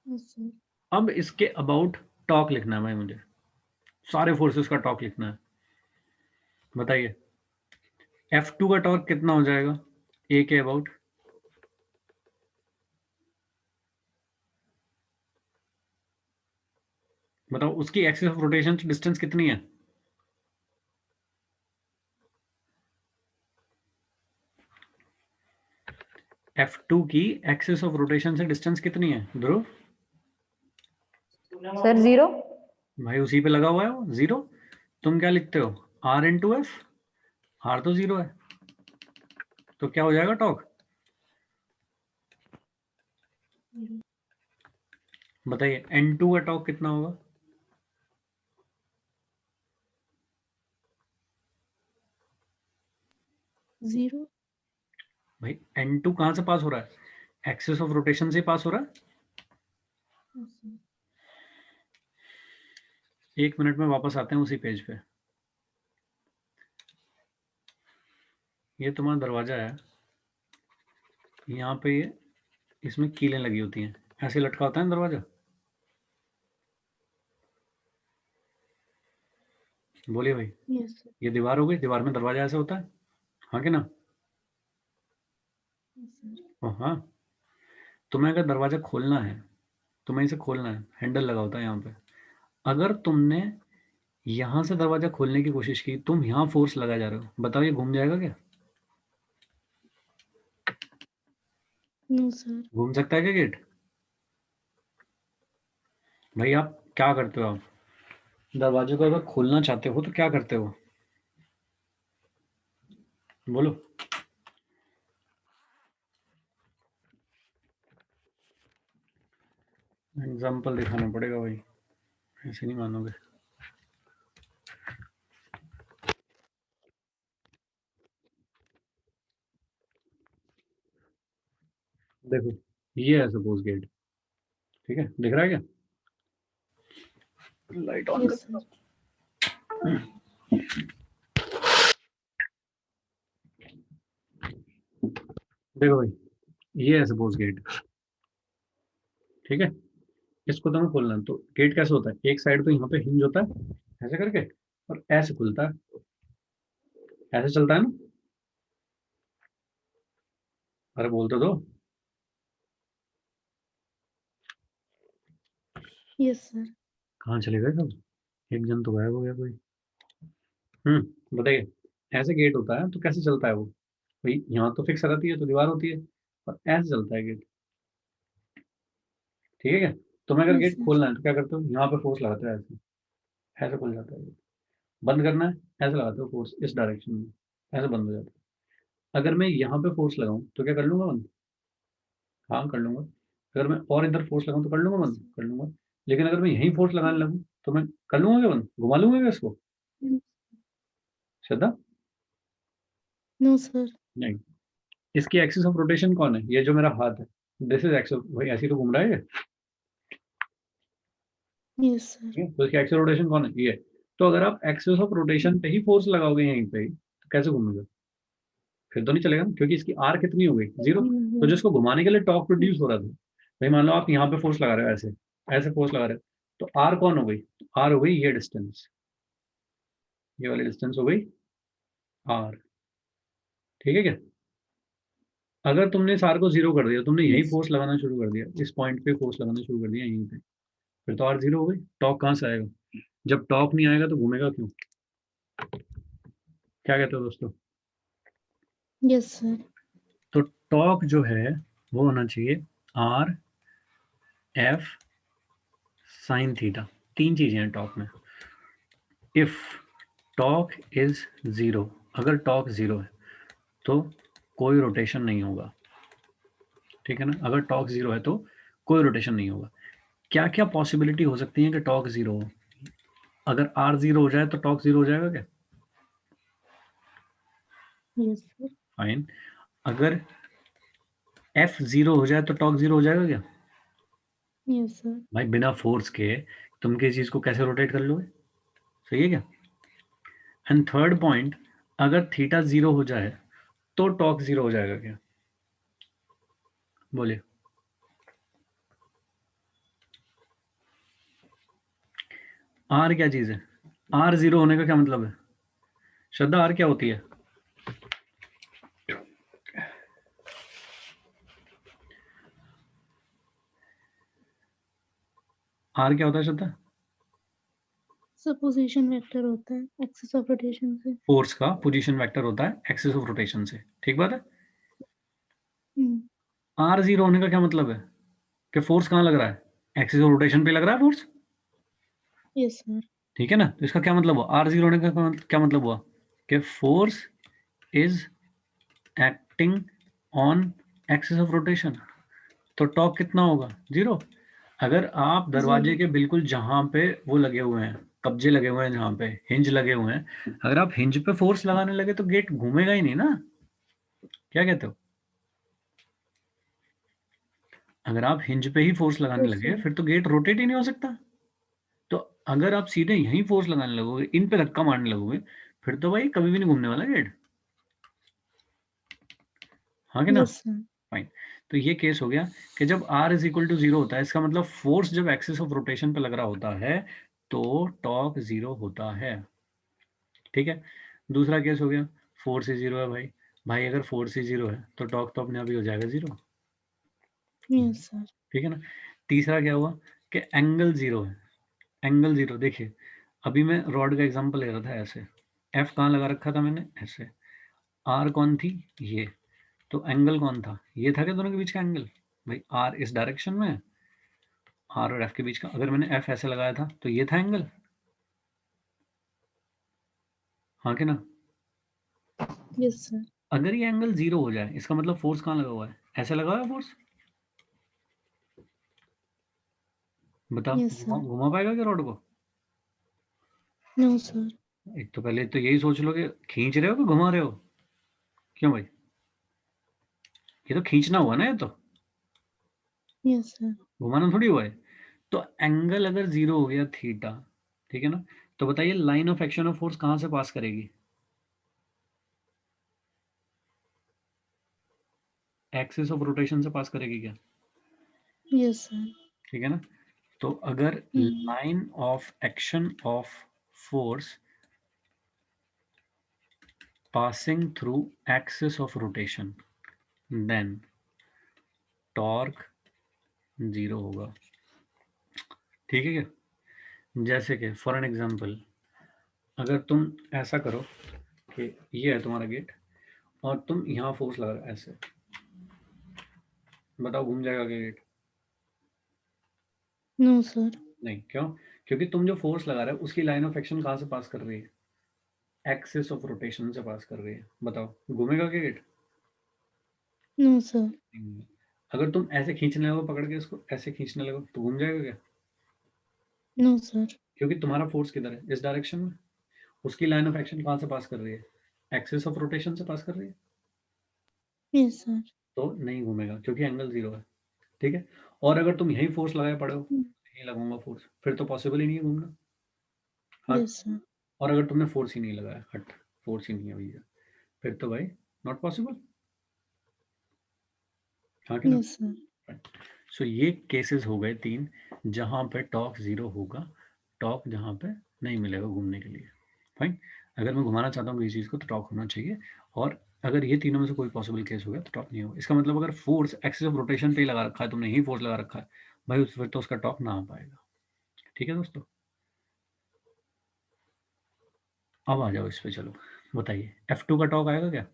Yes, sir. अब इसके अबाउट टॉक लिखना है भाई मुझे, सारे फोर्सेस का टॉक लिखना है। बताइए F2 का टॉर्क कितना हो जाएगा ए के अबाउट? बताओ उसकी एक्सिस ऑफ रोटेशन से डिस्टेंस कितनी है? F2 की एक्सिस ऑफ रोटेशन से डिस्टेंस कितनी है ध्रुव? सर 0। भाई उसी पे लगा हुआ है वो 0। तुम क्या लिखते हो? R into F. R तो 0 है, तो क्या हो जाएगा टॉक? बताइए N2 का टॉक कितना होगा? 0. भाई N2 कहां से पास हो रहा है? एक्सिस ऑफ रोटेशन से पास हो रहा है। Yes, sir. एक मिनट में वापस आते हैं उसी पेज पे। ये तुम्हारा दरवाजा है, यहाँ पे ये इसमें कीलें लगी होती हैं, ऐसे लटका होता है ना दरवाजा। बोलिए भाई। Yes, sir. ये दीवार हो गई, दीवार में दरवाजा ऐसे होता है, हाँ कि ना? Yes, sir. हाँ। तुम्हें अगर दरवाजा खोलना है, तुम्हें इसे खोलना है, हैंडल लगा होता है यहाँ पे। अगर तुमने यहाँ से दरवाजा खोलने की कोशिश की, तुम यहाँ फोर्स लगा जा रहे हो, बताओ ये घूम जाएगा क्या? No, sir. घूम सकता है क्या गेट? भाई आप क्या करते हो? आप दरवाजे को अगर खोलना चाहते हो तो क्या करते हो? बोलो। एग्जाम्पल दिखाना पड़ेगा भाई, ऐसे नहीं मानोगे। देखो ये है सपोज गेट, ठीक है, दिख रहा है क्या? लाइट ऑन Yes, कर। sir. देखो भाई ये है सपोज गेट, ठीक है, इसको तुम्हें खोलना है। तो गेट कैसे होता है? एक साइड तो यहाँ पे हिंज होता है ऐसे करके, और ऐसे खुलता है, ऐसे चलता है ना। अरे बोलते दो। Yes, sir. कहाँ चले गए सब? एक जन तो गायब हो गया कोई। बताइए। ऐसे गेट होता है तो कैसे चलता है वो? भाई यहाँ तो फिक्स रहती है तो दीवार होती है, और ऐसे चलता है गेट, ठीक है क्या? तुम्हें अगर Yes, गेट sir. खोलना है तो क्या करते हो? यहाँ पे फोर्स लगाते हो, ऐसे ऐसे खुल जाता है गेट। बंद करना है, ऐसे लगाते हो फोर्स इस डायरेक्शन में, ऐसे बंद हो जाता है। अगर मैं यहाँ पे फोर्स लगाऊं तो क्या कर लूंगा बंद? हाँ कर लूंगा। अगर मैं और इधर फोर्स लगाऊं तो कर लूंगा बंद? कर लूंगा। लेकिन अगर मैं यहीं फोर्स लगाने लगूं तो मैं कर लूंगा क्या बंद? घुमा लूंगा क्या इसको? Mm. श्रद्धा? No, sir. नहीं। इसकी एक्सिस ऑफ रोटेशन कौन है? ये जो मेरा हाथ है, दिस इज एक्सिस। भाई ऐसे ही तो घूम रहा है ये, Yes, sir. ठीक है? तो इसकी एक्सिस रोटेशन कौन है? ये। तो अगर आप एक्सिस ऑफ रोटेशन पे ही फोर्स लगाओगे यहीं पे ही, तो कैसे घूमेगा? फिर तो नहीं चलेगा ना, क्योंकि इसकी आर कितनी हो गई? 0। तो Mm. जिसको घुमाने के लिए टॉर्क प्रोड्यूस हो रहा था, भाई मान लो आप यहाँ पे फोर्स लगा रहे हो, ऐसे ऐसे फोर्स लगा रहे हो, तो आर कौन हो गई? आर हो गई ये डिस्टेंस, ये वाली डिस्टेंस हो गई आर, ठीक है क्या? अगर तुमने इस आर को 0 कर दिया, तुमने यही Yes. फोर्स लगाना शुरू कर दिया, इस पॉइंट पे फोर्स लगाना शुरू कर दिया यहीं पे, फिर तो आर 0 हो गई। टॉर्क कहाँ से आएगा? जब टॉर्क नहीं आएगा तो घूमेगा क्यों? क्या कहते हो दोस्तों? Yes, sir. तो टॉर्क जो है वो होना चाहिए आर एफ साइन थीटा। तीन चीजें हैं टॉर्क में। इफ टॉर्क इज 0, अगर टॉर्क 0 है तो कोई रोटेशन नहीं होगा, ठीक है ना? अगर टॉर्क 0 है तो कोई रोटेशन नहीं होगा। क्या क्या पॉसिबिलिटी हो सकती है कि टॉर्क 0 हो? अगर आर 0 हो जाए तो टॉर्क 0 हो जाएगा क्या? Yes, sir. फाइन। अगर एफ 0 हो जाए तो टॉर्क 0 हो जाएगा क्या? Yes, sir. भाई बिना फोर्स के तुम किसी चीज को कैसे रोटेट कर लोगे? सही है क्या? एंड थर्ड पॉइंट, अगर थीटा 0 हो जाए तो टॉर्क 0 हो जाएगा क्या? बोलिए। आर क्या चीज है? आर 0 होने का क्या मतलब है? श्रद्धा आर क्या होती है? आर क्या होता है श्रद्धा? So position vector होता है axis of rotation से. फोर्स का पोजीशन वेक्टर होता है एक्सिस ऑफ रोटेशन से, ठीक बात है। Hmm. आर 0 होने का क्या मतलब है? कि फोर्स कहाँ लग रहा है? एक्सिस ऑफ रोटेशन पे लग रहा है फोर्स, Yes, sir. ठीक है ना? तो इसका क्या मतलब हुआ? आर 0 होने का क्या मतलब हुआ? कि force is acting on axis of rotation. तो टॉर्क कितना होगा? 0। अगर आप दरवाजे 0. के बिल्कुल जहां पे वो लगे हुए हैं, कब्जे लगे हुए हैं, जहां पे हिंज लगे हुए हैं, अगर आप हिंज पे फोर्स लगाने लगे तो गेट घूमेगा ही नहीं ना। क्या कहते हो? अगर आप हिंज पे ही फोर्स लगाने Yes, लगे sir. फिर तो गेट रोटेट ही नहीं हो सकता। तो अगर आप सीधे यहीं फोर्स लगाने लगोगे, इन पे धक्का मारने लगोगे, फिर तो भाई कभी भी नहीं घूमने वाला गेट। हाँ कि ना? Yes, sir. फाइन। तो ये केस हो गया कि जब r इज इक्वल टू 0 होता है, इसका मतलब फोर्स जब एक्सिस ऑफ रोटेशन पे लग रहा होता है तो टॉर्क 0 होता है, ठीक है। दूसरा केस हो गया, फोर्स ही 0 है भाई। भाई अगर फोर्स ही 0 है तो टॉर्क तो अपने आप ही हो जाएगा 0, Yes, sir. ठीक है ना। तीसरा क्या हुआ कि एंगल 0 है। एंगल 0 देखिए, अभी मैं रॉड का एग्जांपल ले रहा था, ऐसे एफ कहाँ लगा रखा था मैंने? ऐसे। आर कौन थी? ये। तो एंगल कौन था? ये था क्या दोनों के बीच का एंगल? भाई आर इस डायरेक्शन में है, आर और एफ के बीच का, अगर मैंने एफ ऐसे लगाया था तो ये था एंगल, हाँ कि ना? Yes, sir. अगर ये एंगल 0 हो जाए इसका मतलब फोर्स कहाँ लगा हुआ है? ऐसे लगा हुआ है फोर्स? बताओ, Yes, sir. घुमा पाएगा क्या रॉड को? No, sir. एक तो पहले तो यही सोच लो कि खींच रहे हो कि घुमा रहे हो। क्यों भाई, ये तो खींचना हुआ ना, ये तो Yes, sir. घुमाना थोड़ी हुआ है। तो एंगल अगर 0 हो गया थीटा, ठीक है ना, तो बताइए line of action of force कहाँ से पास करेगी? एक्सिस ऑफ रोटेशन से पास करेगी क्या? Yes, sir. ठीक है ना? तो अगर line of action of force passing through axis of rotation, then torque 0 होगा। ठीक है क्या? जैसे कि फॉर एन एग्जांपल, अगर तुम ऐसा करो कि ये है तुम्हारा गेट और तुम यहाँ फोर्स लगा रहे हो ऐसे, बताओ घूम जाएगा क्या गेट? No, sir. नहीं, क्यों? क्योंकि तुम जो फोर्स लगा रहे हो उसकी लाइन ऑफ एक्शन कहाँ से पास कर रही है? एक्सिस ऑफ रोटेशन से पास कर रही है। बताओ घूमेगा क्या गेट? No, sir. नहीं। अगर तुम ऐसे खींचने लगो, पकड़ के इसको ऐसे खींचने लगो, तो घूम जाएगा क्या? No, sir. क्योंकि तुम्हारा फोर्स किधर है? इस डायरेक्शन में। उसकी लाइन ऑफ एक्शन कहाँ से पास कर रही है? एक्सिस ऑफ रोटेशन से पास कर रही है। Yes, sir. तो नहीं घूमेगा क्योंकि एंगल 0 है। ठीक है। और अगर तुम यही फोर्स लगाए पड़े हो, यही लगाऊंगा फोर्स, फिर तो पॉसिबल ही नहीं है घूमना। हाँ। Yes, sir. और अगर तुमने फोर्स ही नहीं लगाया, हट, फोर्स ही नहीं है भैया, फिर तो भाई नॉट पॉसिबल। हाँ कि ना? Yes, sir. सो ये केसेस हो गए 3 जहां पे टॉर्क 0 होगा, टॉर्क जहां पे नहीं मिलेगा घूमने के लिए। फाइन। अगर मैं घुमाना चाहता हूँ किसी चीज़ को तो टॉर्क होना चाहिए, और अगर ये तीनों में से कोई पॉसिबल केस हो गया तो टॉर्क नहीं होगा। इसका मतलब अगर फोर्स एक्सिस ऑफ रोटेशन पे ही लगा रखा है, तुमने यही फोर्स लगा रखा है भाई, फिर तो उसका टॉर्क ना आ पाएगा। ठीक है दोस्तों, अब आ जाओ इस पे, चलो बताइए F2 का टॉर्क आएगा क्या?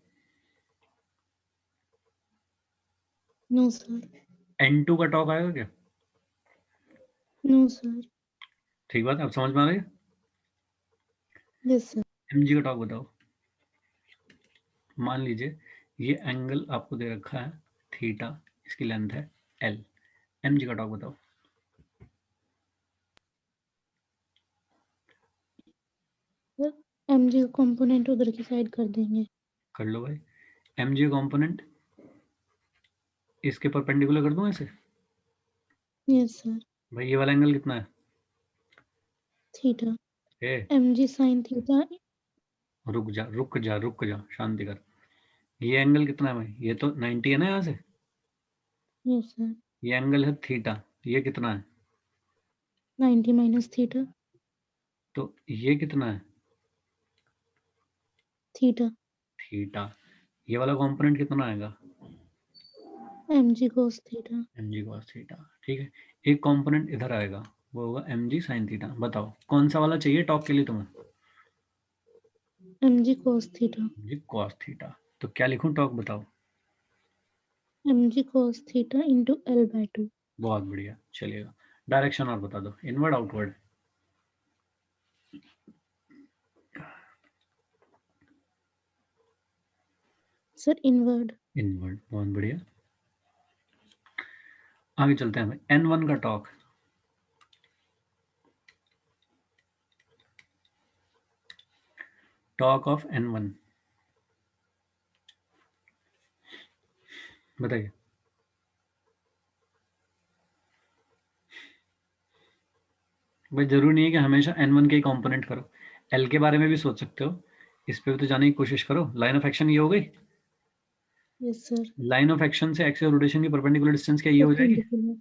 No, sir. N2 का टॉर्क आएगा क्या? No, sir. ठीक बात है, अब समझ में आ रही है? Yes, sir. mg का टॉर्क बताओ। मान लीजिए ये एंगल आपको दे रखा है थीटा, इसकी लेंथ है l, mg का टॉर्क बताओ। Sir, mg का कंपोनेंट उधर की साइड कर देंगे। कर लो भाई, mg कंपोनेंट इसके परपेंडिकुलर कर दूं ऐसे। Yes, sir. भाई ये वाला एंगल कितना है? Theta. ए mg sin theta. रुक जा रुक जा रुक जा, शांति कर। ये एंगल कितना है भाई? ये तो 90 है ना यहाँ से। Yes, sir. ये एंगल है थीटा, ये कितना है? 90 minus theta. तो ये कितना है? Theta. थीटा। ये वाला कंपोनेंट कितना आएगा? mg cos theta. mg cos theta. ठीक है, एक कंपोनेंट इधर आएगा, वो होगा mg sin थीटा। बताओ कौन सा वाला चाहिए टॉप के लिए तुम्हें? mg cos theta. mg cos theta. तो क्या लिखूं टॉप बताओ? mg cos theta into L/2. बहुत बढ़िया, चलिएगा। डायरेक्शन और बता दो, inward outward? Sir, inward. Inward, बहुत बढ़िया। आगे चलते हैं भाई, N1 का टॉर्क। टॉर्क ऑफ N1 बताइए। भाई जरूरी नहीं है कि हमेशा N1 के ही कंपोनेंट करो, L के बारे में भी सोच सकते हो। इस पे भी तो जाने की कोशिश करो। लाइन ऑफ एक्शन ये हो गई। Yes, sir. Line of action से एक्सिस ऑफ रोटेशन की परपेंडिकुलर डिस्टेंस क्या ये हो जाएगी? Perpendicular.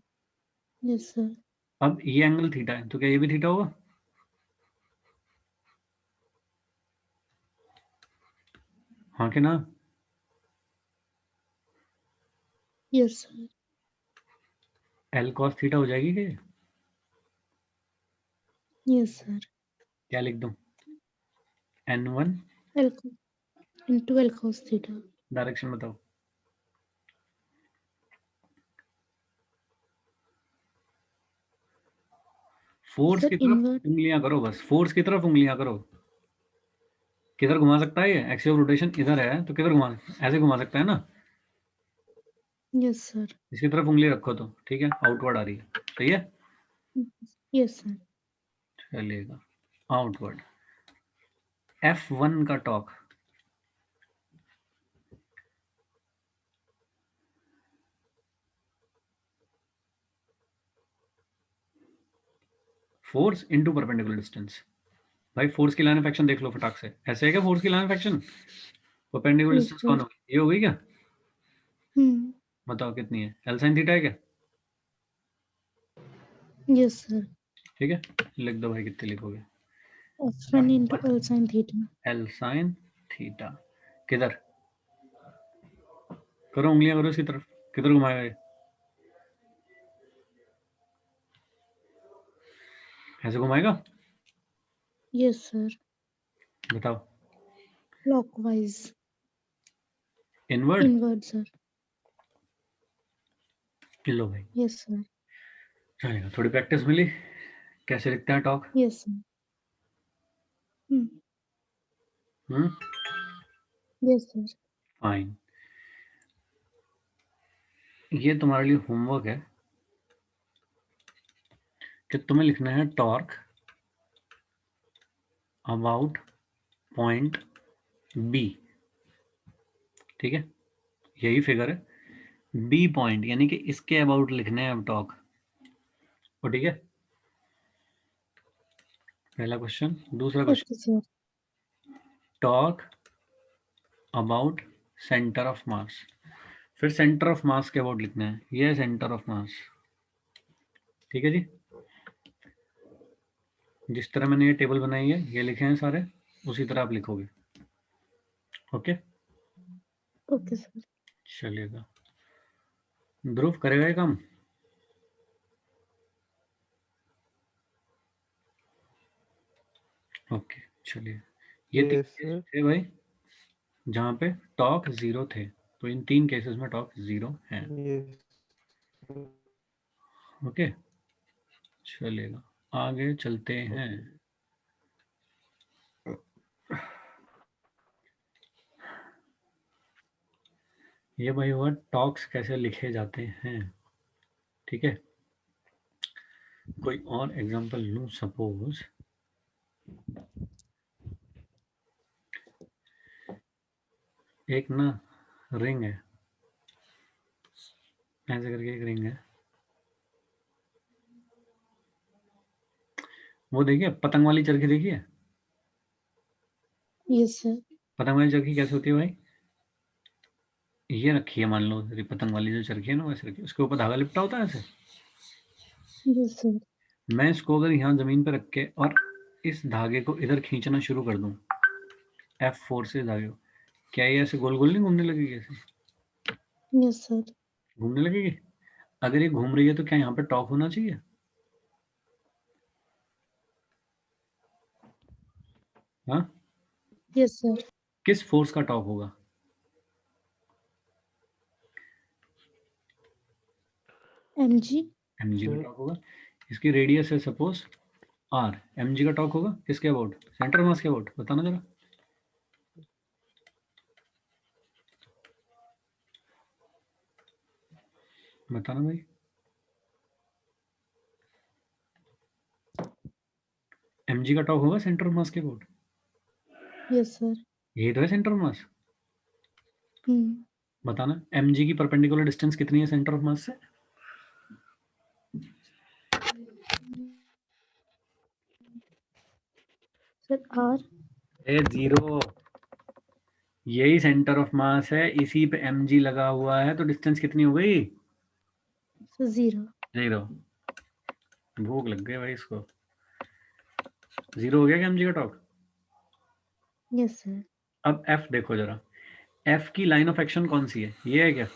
Yes, sir. अब ये एंगल थीटा है तो क्या ये भी थीटा होगा? हाँ कि ना? Yes, sir. L cos theta हो जाएगी क्या ये? Yes, sir. क्या लिख दूं? N1 L into L cos theta. Direction बताओ। फोर्स सर की तरफ इनवर्ट उंगलियां करो, बस फोर्स की तरफ उंगलियां करो। किधर घुमा सकता है ये? एक्सिस ऑफ रोटेशन इधर है तो किधर घुमा, ऐसे घुमा सकता है ना, यस सर इसकी तरफ उंगली रखो तो ठीक है, आउटवर्ड आ रही है, सही है। यस सर चलिएगा आउटवर्ड। F1 का talk, force into perpendicular distance. भाई फोर्स की लाइन ऑफ एक्शन देख लो फटाक से, ऐसे है क्या फोर्स की line of action? Perpendicular yes distance कौन सर होगी, ये हो गई क्या? हम्म बताओ कितनी है, एल साइन थीटा है क्या? यस सर ठीक है, लिख दो भाई, कितने लिखोगे? F1 into L sin theta L sine theta. किधर करो उंगलियां करो इसकी तरफ, किधर घुमाएगा ये? ऐसे घुमाएगा? यस सर बताओ। clockwise inward. inward sir लो भाई, yes sir चलेगा, थोड़ी प्रैक्टिस मिली। कैसे लिखते हैं टॉक? yes sir हम्म, yes sir फाइन। ये तुम्हारे लिए होमवर्क है कि तुम्हें लिखना है टॉर्क अबाउट पॉइंट बी, ठीक है, यही फिगर है। बी पॉइंट यानी कि इसके अबाउट लिखने हैं अब टॉक, और ठीक है, पहला क्वेश्चन। दूसरा question, okay sir talk about centre of mass. फिर सेंटर ऑफ मास के अबाउट लिखना है, ये है सेंटर ऑफ मास, ठीक है जी। जिस तरह मैंने ये टेबल बनाई है, ये लिखे हैं सारे, उसी तरह आप लिखोगे, ओके। okay sir चलिएगा, ध्रुव करेगा ये काम? ओके चलिए, ये तीन यस केस सर थे भाई जहाँ पे टॉक जीरो थे, तो इन तीन केसेस में टॉक जीरो है, यस ओके। चलिएगा आगे चलते हैं। ये भाई हुआ टॉक्स कैसे लिखे जाते हैं, ठीक है। कोई और एग्जांपल लूं, सपोज एक ना रिंग है, ऐसे करके एक रिंग है, वो देखिए पतंग वाली चरखी देखिए, yes sir पतंग वाली चरखी कैसे होती है भाई? ये रखी है मान लो, ये पतंग वाली जो चरखी है ना वैसे रखी, उसके ऊपर धागा लिपटा होता है ऐसे। yes sir मैं इसको अगर यहाँ जमीन पर रख के और इस धागे को इधर खींचना शुरू कर दूं, F4 से धागे को, क्या ये ऐसे गोल गोल नहीं घूमने लगेगी? ऐसे yes sir घूमने लगेगी। अगर ये घूम रही है तो क्या यहाँ पे टॉक होना चाहिए? हाँ, yes sir किस फोर्स का टॉक होगा? mg mg का सर टॉक होगा। इसकी रेडियस है सपोज r, mg का टॉक होगा किसके अबाउट? सेंटर मास के अबाउट, बताना जरा। बताना भाई। mg का टॉक होगा सेंटर मास के अबाउट, yes sir यही तो है सेंटर मास। hmm बताना mg की परपेंडिकुलर डिस्टेंस कितनी है सेंटर ऑफ मास से? sir r ए जीरो, यही सेंटर ऑफ मास है, इसी पे mg लगा हुआ है, तो डिस्टेंस कितनी हो गई? so 0 zero. भूख लग गई भाई इसको। जीरो हो गया क्या mg का टॉक? yes sir अब f देखो जरा, f की लाइन ऑफ एक्शन कौन सी है, ये है क्या?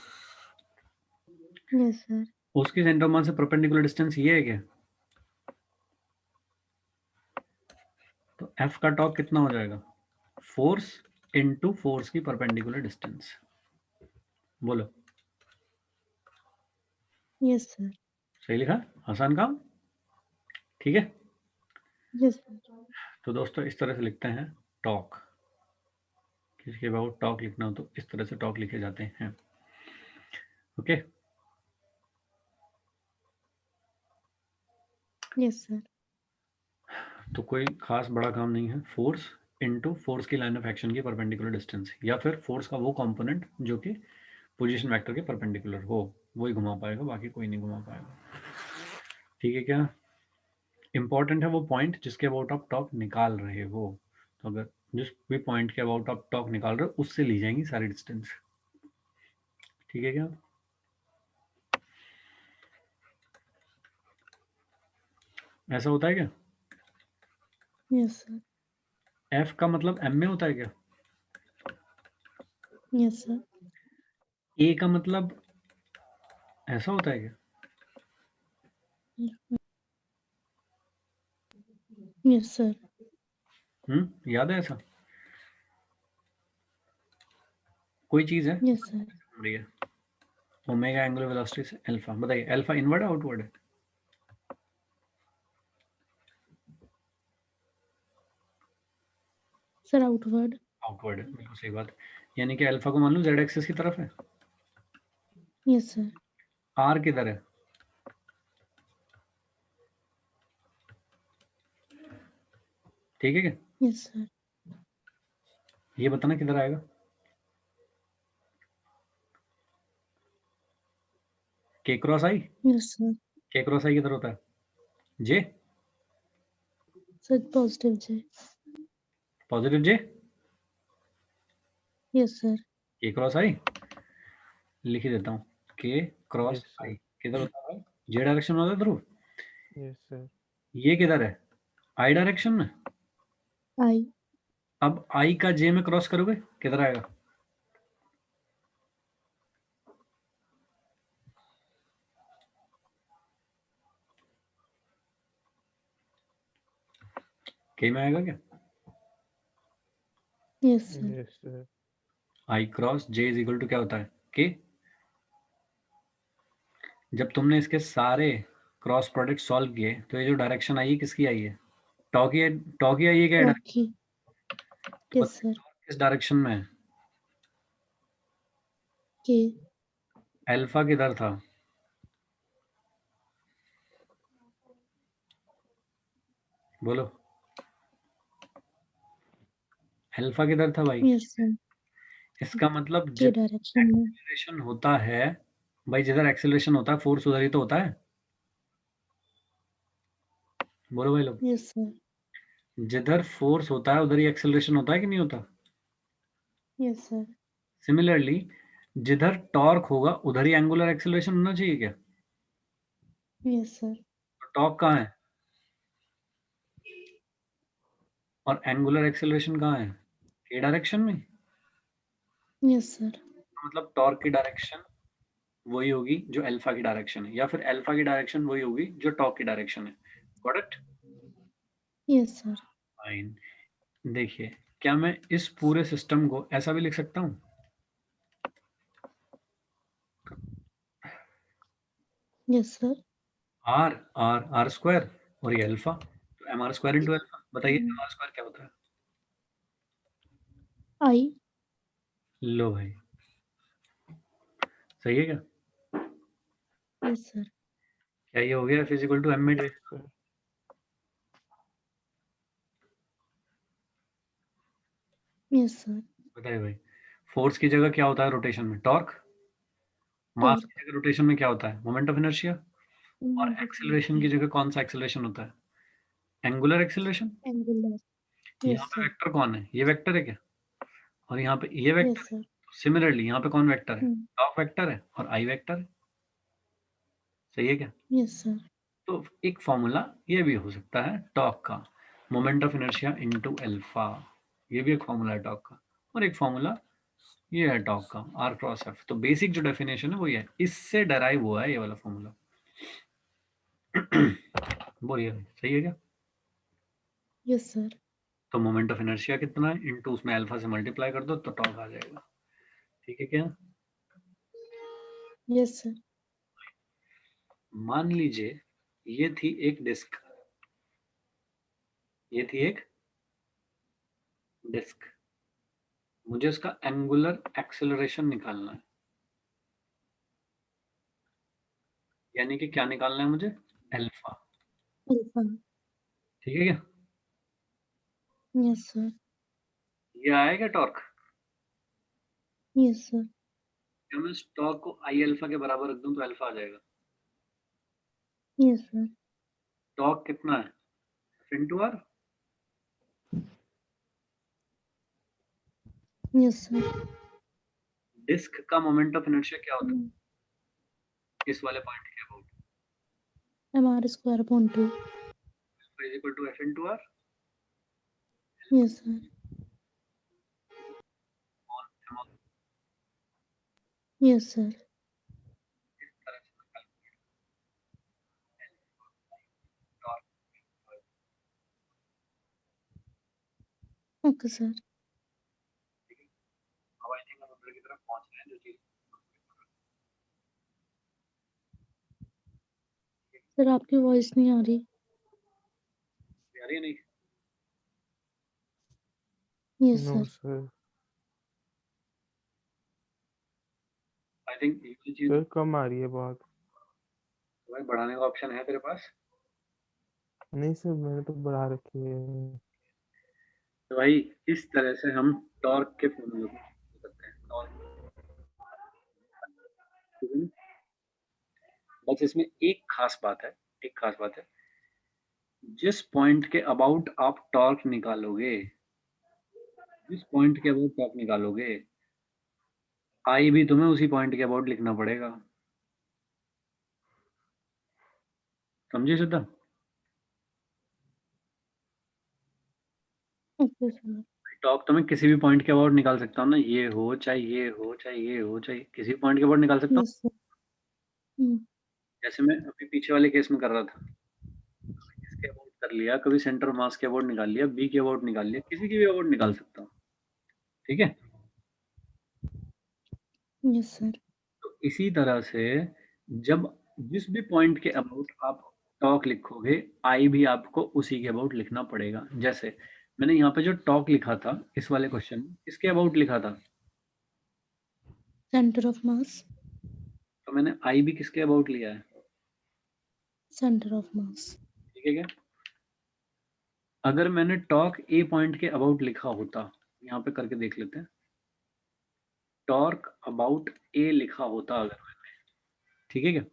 yes sir उसकी सेंटर ऑफ मास से परपेंडिकुलर डिस्टेंस ये है क्या? तो f का टॉक कितना हो जाएगा? फोर्स इनटू फोर्स की परपेंडिकुलर डिस्टेंस। बोलो, yes sir सही लिखा? आसान काम, ठीक है। Yes, sir. तो दोस्तों इस तरह से लिखते हैं टॉक। किसी के अबाउट टॉक लिखना हो तो इस तरह से टॉक लिखे जाते हैं। Okay, Yes, sir. तो कोई खास बड़ा काम नहीं है। फोर्स इनटू फोर्स की लाइन ऑफ एक्शन की परपेंडिकुलर डिस्टेंस, या फिर फोर्स का वो कंपोनेंट जो कि पोजीशन वेक्टर के परपेंडिकुलर हो, वही घुमा पाएगा, बाकी कोई नहीं घुमा पाएगा। ठीक है क्या? इंपॉर्टेंट है वो पॉइंट जिसके अबाउट आप टॉक निकाल रहे हो। तो अगर जिस भी पॉइंट के अबाउट आप टॉक निकाल रहे हो उससे ली जाएंगी सारी डिस्टेंस। ठीक है क्या? ऐसा होता है क्या? Yes, sir. एफ का मतलब एम में होता है क्या? Yes, sir. ए का मतलब ऐसा होता है क्या? Yes, sir. याद है ऐसा कोई चीज है? Yes, sir. घूम रही है ओमेगा एंगुलर वेलोसिटी से अल्फा। बताइए अल्फा इनवर्ड है आउटवर्ड है? Sir, outward. आउटवर्ड है, बिल्कुल सही बात। यानी कि अल्फा को मान लो जेड एक्सिस की तरफ है, Yes, sir. आर किधर है? ठीक है क्या? Yes, sir. ये बताना किधर आएगा। के क्रॉस आई, Yes, sir. के क्रॉस आई किधर होता है? जे, Sir, positive J. पॉजिटिव जे, Yes, sir. के क्रॉस आई लिख ही देता हूँ। के क्रॉस Yes, sir. आई किधर होता है? जे डायरेक्शन में होता है ध्रुव। Yes, sir. ये किधर है? आई डायरेक्शन में। I. अब आई का जे में क्रॉस करोगे किधर आएगा? के में आएगा क्या? Yes, sir. Yes, sir. I cross J is equal to क्या होता है? के। जब तुमने इसके सारे क्रॉस प्रोडक्ट सॉल्व किए तो ये जो डायरेक्शन आई है किसकी आई है? टॉ की आई है क्या? Okay. तो Yes, sir. किस डायरेक्शन में है? K. अल्फा किधर था? बोलो, अल्फा किधर था भाई? Yes, sir. इसका मतलब K जिधर direction में. एक्सेलरेशन होता है, भाई जिधर एक्सेलरेशन होता है फोर्स उधर ही तो होता है। बोलो भाई लोग, Yes, sir. जिधर फोर्स होता है उधर ही एक्सेलरेशन होता है कि नहीं होता? Yes, sir. सिमिलरली जिधर टॉर्क होगा उधर ही एंगुलर एक्सेलरेशन होना चाहिए क्या? Yes, sir. तो टॉर्क कहाँ है और एंगुलर एक्सेलरेशन कहाँ है? के डायरेक्शन में। Yes, sir. मतलब टॉर्क की डायरेक्शन वही होगी जो अल्फा की डायरेक्शन है, या फिर अल्फा की डायरेक्शन वही होगी जो टॉर्क की डायरेक्शन है। Got it? Yes, sir. Fine. देखिए, क्या मैं इस पूरे सिस्टम को ऐसा भी लिख सकता हूँ? Yes, sir. R R R square और ये अल्फा, तो M R square into alpha. बताइए एम आर स्क्वायर क्या होता है? I. लो भाई, सही है क्या? Yes, sir. क्या ये हो गया फिजिकल टू एम में? Yes, sir. Yes, sir. बताइए भाई, फोर्स की जगह क्या होता है रोटेशन में? टॉर्क। मास Torque. की जगह रोटेशन में क्या होता है? Moment of inertia. और Moment of एक्सेलरेशन की जगह कौन सा एक्सेलरेशन होता है? Angular acceleration. angular. यहाँ Yes, पे sir. वेक्टर कौन है? ये वेक्टर है क्या? और यहाँ पे ये वेक्टर Yes, है। sir. सिमिलरली यहाँ पे कौन वेक्टर है? Hmm. टॉर्क वेक्टर है और आई वेक्टर है। सही है क्या? Yes, sir. तो एक फॉर्मूला ये भी हो सकता है टॉर्क का, moment of inertia into alpha. ये भी एक फॉर्मूला है टॉर्क का। और एक फॉर्मूला ये है टॉर्क का, आर क्रॉस एफ। तो बेसिक जो डेफिनेशन है वो ये है, इससे डराइव हुआ है ये वाला फॉर्मूला। बोलिए भाई, सही है क्या? Yes, sir. तो मोमेंट ऑफ इनर्शिया कितना है इनटू उसमें अल्फा से मल्टीप्लाई कर दो तो टॉर्क आ जाएगा। ठीक है क्या? Yes, sir. मान लीजिए ये थी एक डिस्क, ये थी एक डिस्क, मुझे उसका एंगुलर एक्सेलरेशन निकालना है, यानी कि क्या निकालना है मुझे, अल्फा। अल्फा। ठीक है क्या, यस सर। ये आया क्या टॉर्क, यस सर। क्या मैं इस टॉर्क को आई अल्फा के बराबर रख दूं तो अल्फा आ जाएगा। Yes sir. टॉर्क कितना है, F into R, yes sir. Disc का मोमेंट ऑफ इनर्शिया क्या होता है इस वाले पॉइंट के about, mr square upon 2। Is equal to F into R yes sir. Yes sir. Okay sir. अब आई थिंक हम अंदर की तरफ पहुंच रहे हैं जो चीज सर आपकी वॉइस नहीं आ रही। आ रही है नहीं, yes no sir. Sir. I think ये चीज सर कम आ रही है बहुत। भाई बढ़ाने का ऑप्शन है तेरे पास, नहीं सर मैंने तो बढ़ा रखी है। तो भाई इस तरह से हम टॉर्क के फॉर्मूले को लिख सकते हैं, टॉर्क, ठीक है ना? बस इसमें एक खास बात है, एक खास बात है, जिस पॉइंट के अबाउट आप टॉर्क निकालोगे, जिस पॉइंट के अबाउट टॉर्क निकालोगे, आई भी तुम्हें उसी पॉइंट के अबाउट लिखना पड़ेगा, समझे सिद्धा। Okay sir. टॉर्क तो मैं किसी भी पॉइंट के अबाउट निकाल सकता हूँ ना, ये हो चाहे ये हो चाहे ये हो चाहे किसी भी पॉइंट के अबाउट निकाल सकता हूँ, यस सर। हम्म। जैसे मैं अभी पीछे वाले केस में कर रहा था, इसके अबाउट कर लिया, कभी सेंटर मास के अबाउट निकाल लिया, बी के अबाउट निकाल लिया, किसी के भी अबाउट निकाल सकता हूँ, ठीक है। Yes sir. तो इसी तरह से जब जिस भी पॉइंट के अबाउट आप टॉक लिखोगे, आई भी आपको उसी के अबाउट लिखना पड़ेगा। जैसे मैंने यहाँ पे जो टॉक लिखा था इस वाले क्वेश्चन में, किसके अबाउट लिखा था, सेंटर ऑफ मास। तो मैंने आई भी किसके अबाउट लिया है, सेंटर ऑफ मास। ठीक है क्या। अगर मैंने टॉर्क ए पॉइंट के अबाउट लिखा होता, यहाँ पे करके देख लेते हैं, टॉर्क अबाउट ए लिखा होता अगर मैंने, ठीक है क्या,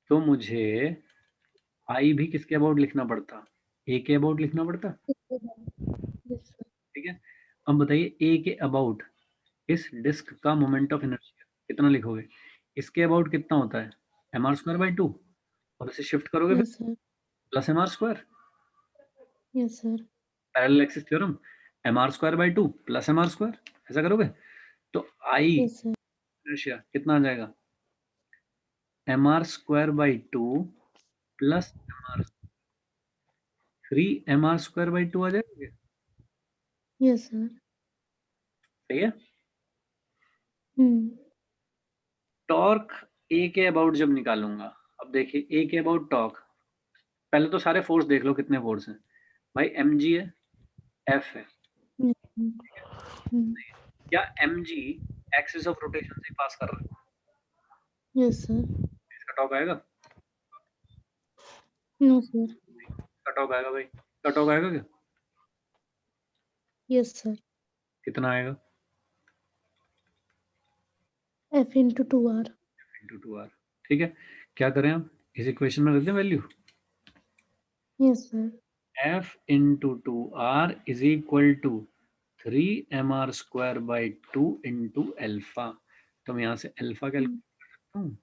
तो मुझे आई भी किसके अबाउट लिखना पड़ता, ए के अबाउट लिखना पड़ता, यस सर। ठीक है। अब बताइए ए के अबाउट इस डिस्क का मोमेंट ऑफ इनर्शिया कितना लिखोगे, इसके अबाउट कितना होता है, एम आर स्क्वायर बाई 2, और इसे शिफ्ट करोगे फिर yes sir. Plus M R square, yes sir. Parallel axis theorem, M R square by 2 plus M R square, ऐसा करोगे तो आई यस सर। इनर्शिया कितना आ जाएगा, M R square by 2 plus M R 3 mr square by 2 आ जाएगा, yes sir. सही है। हम्म। टॉर्क ए के अबाउट जब निकालूंगा, अब देखिए ए के अबाउट टॉर्क, पहले तो सारे फोर्स देख लो कितने फोर्स हैं भाई, एम जी है, एफ है, यस सर। हम्म। क्या M G axis of rotation से पास कर रहा है, यस सर। इसका टॉर्क आएगा, नो सर। इसका टॉर्क आएगा भाई, इसका टॉर्क आएगा क्या, यस सर। कितना आएगा, F into 2r। Into 2r, ठीक है। क्या करें हम, इस इक्वेशन में रख दें value, yes sir. f into 2r is equal to 3mr square by 2 into alpha, तो मैं यहाँ से अल्फा कैलकुलेट कर सकता हूँ,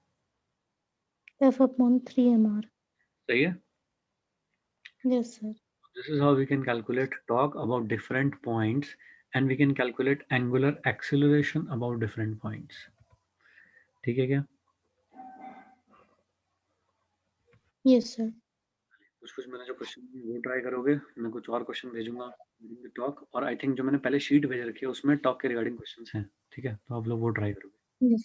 एफ अपॉन 3mr। सही है। Yes sir. This is how we can calculate torque about different points, and we can calculate angular acceleration about different points. ठीक है क्या, यस सर। कुछ कुछ मैंने जो क्वेश्चन वो ट्राई करोगे, मैं कुछ और क्वेश्चन भेजूंगा टॉक, और आई थिंक जो मैंने पहले शीट भेज रखी है उसमें टॉक के रिगार्डिंग क्वेश्चंस हैं, ठीक है, तो आप लोग वो ट्राई करोगे। यस।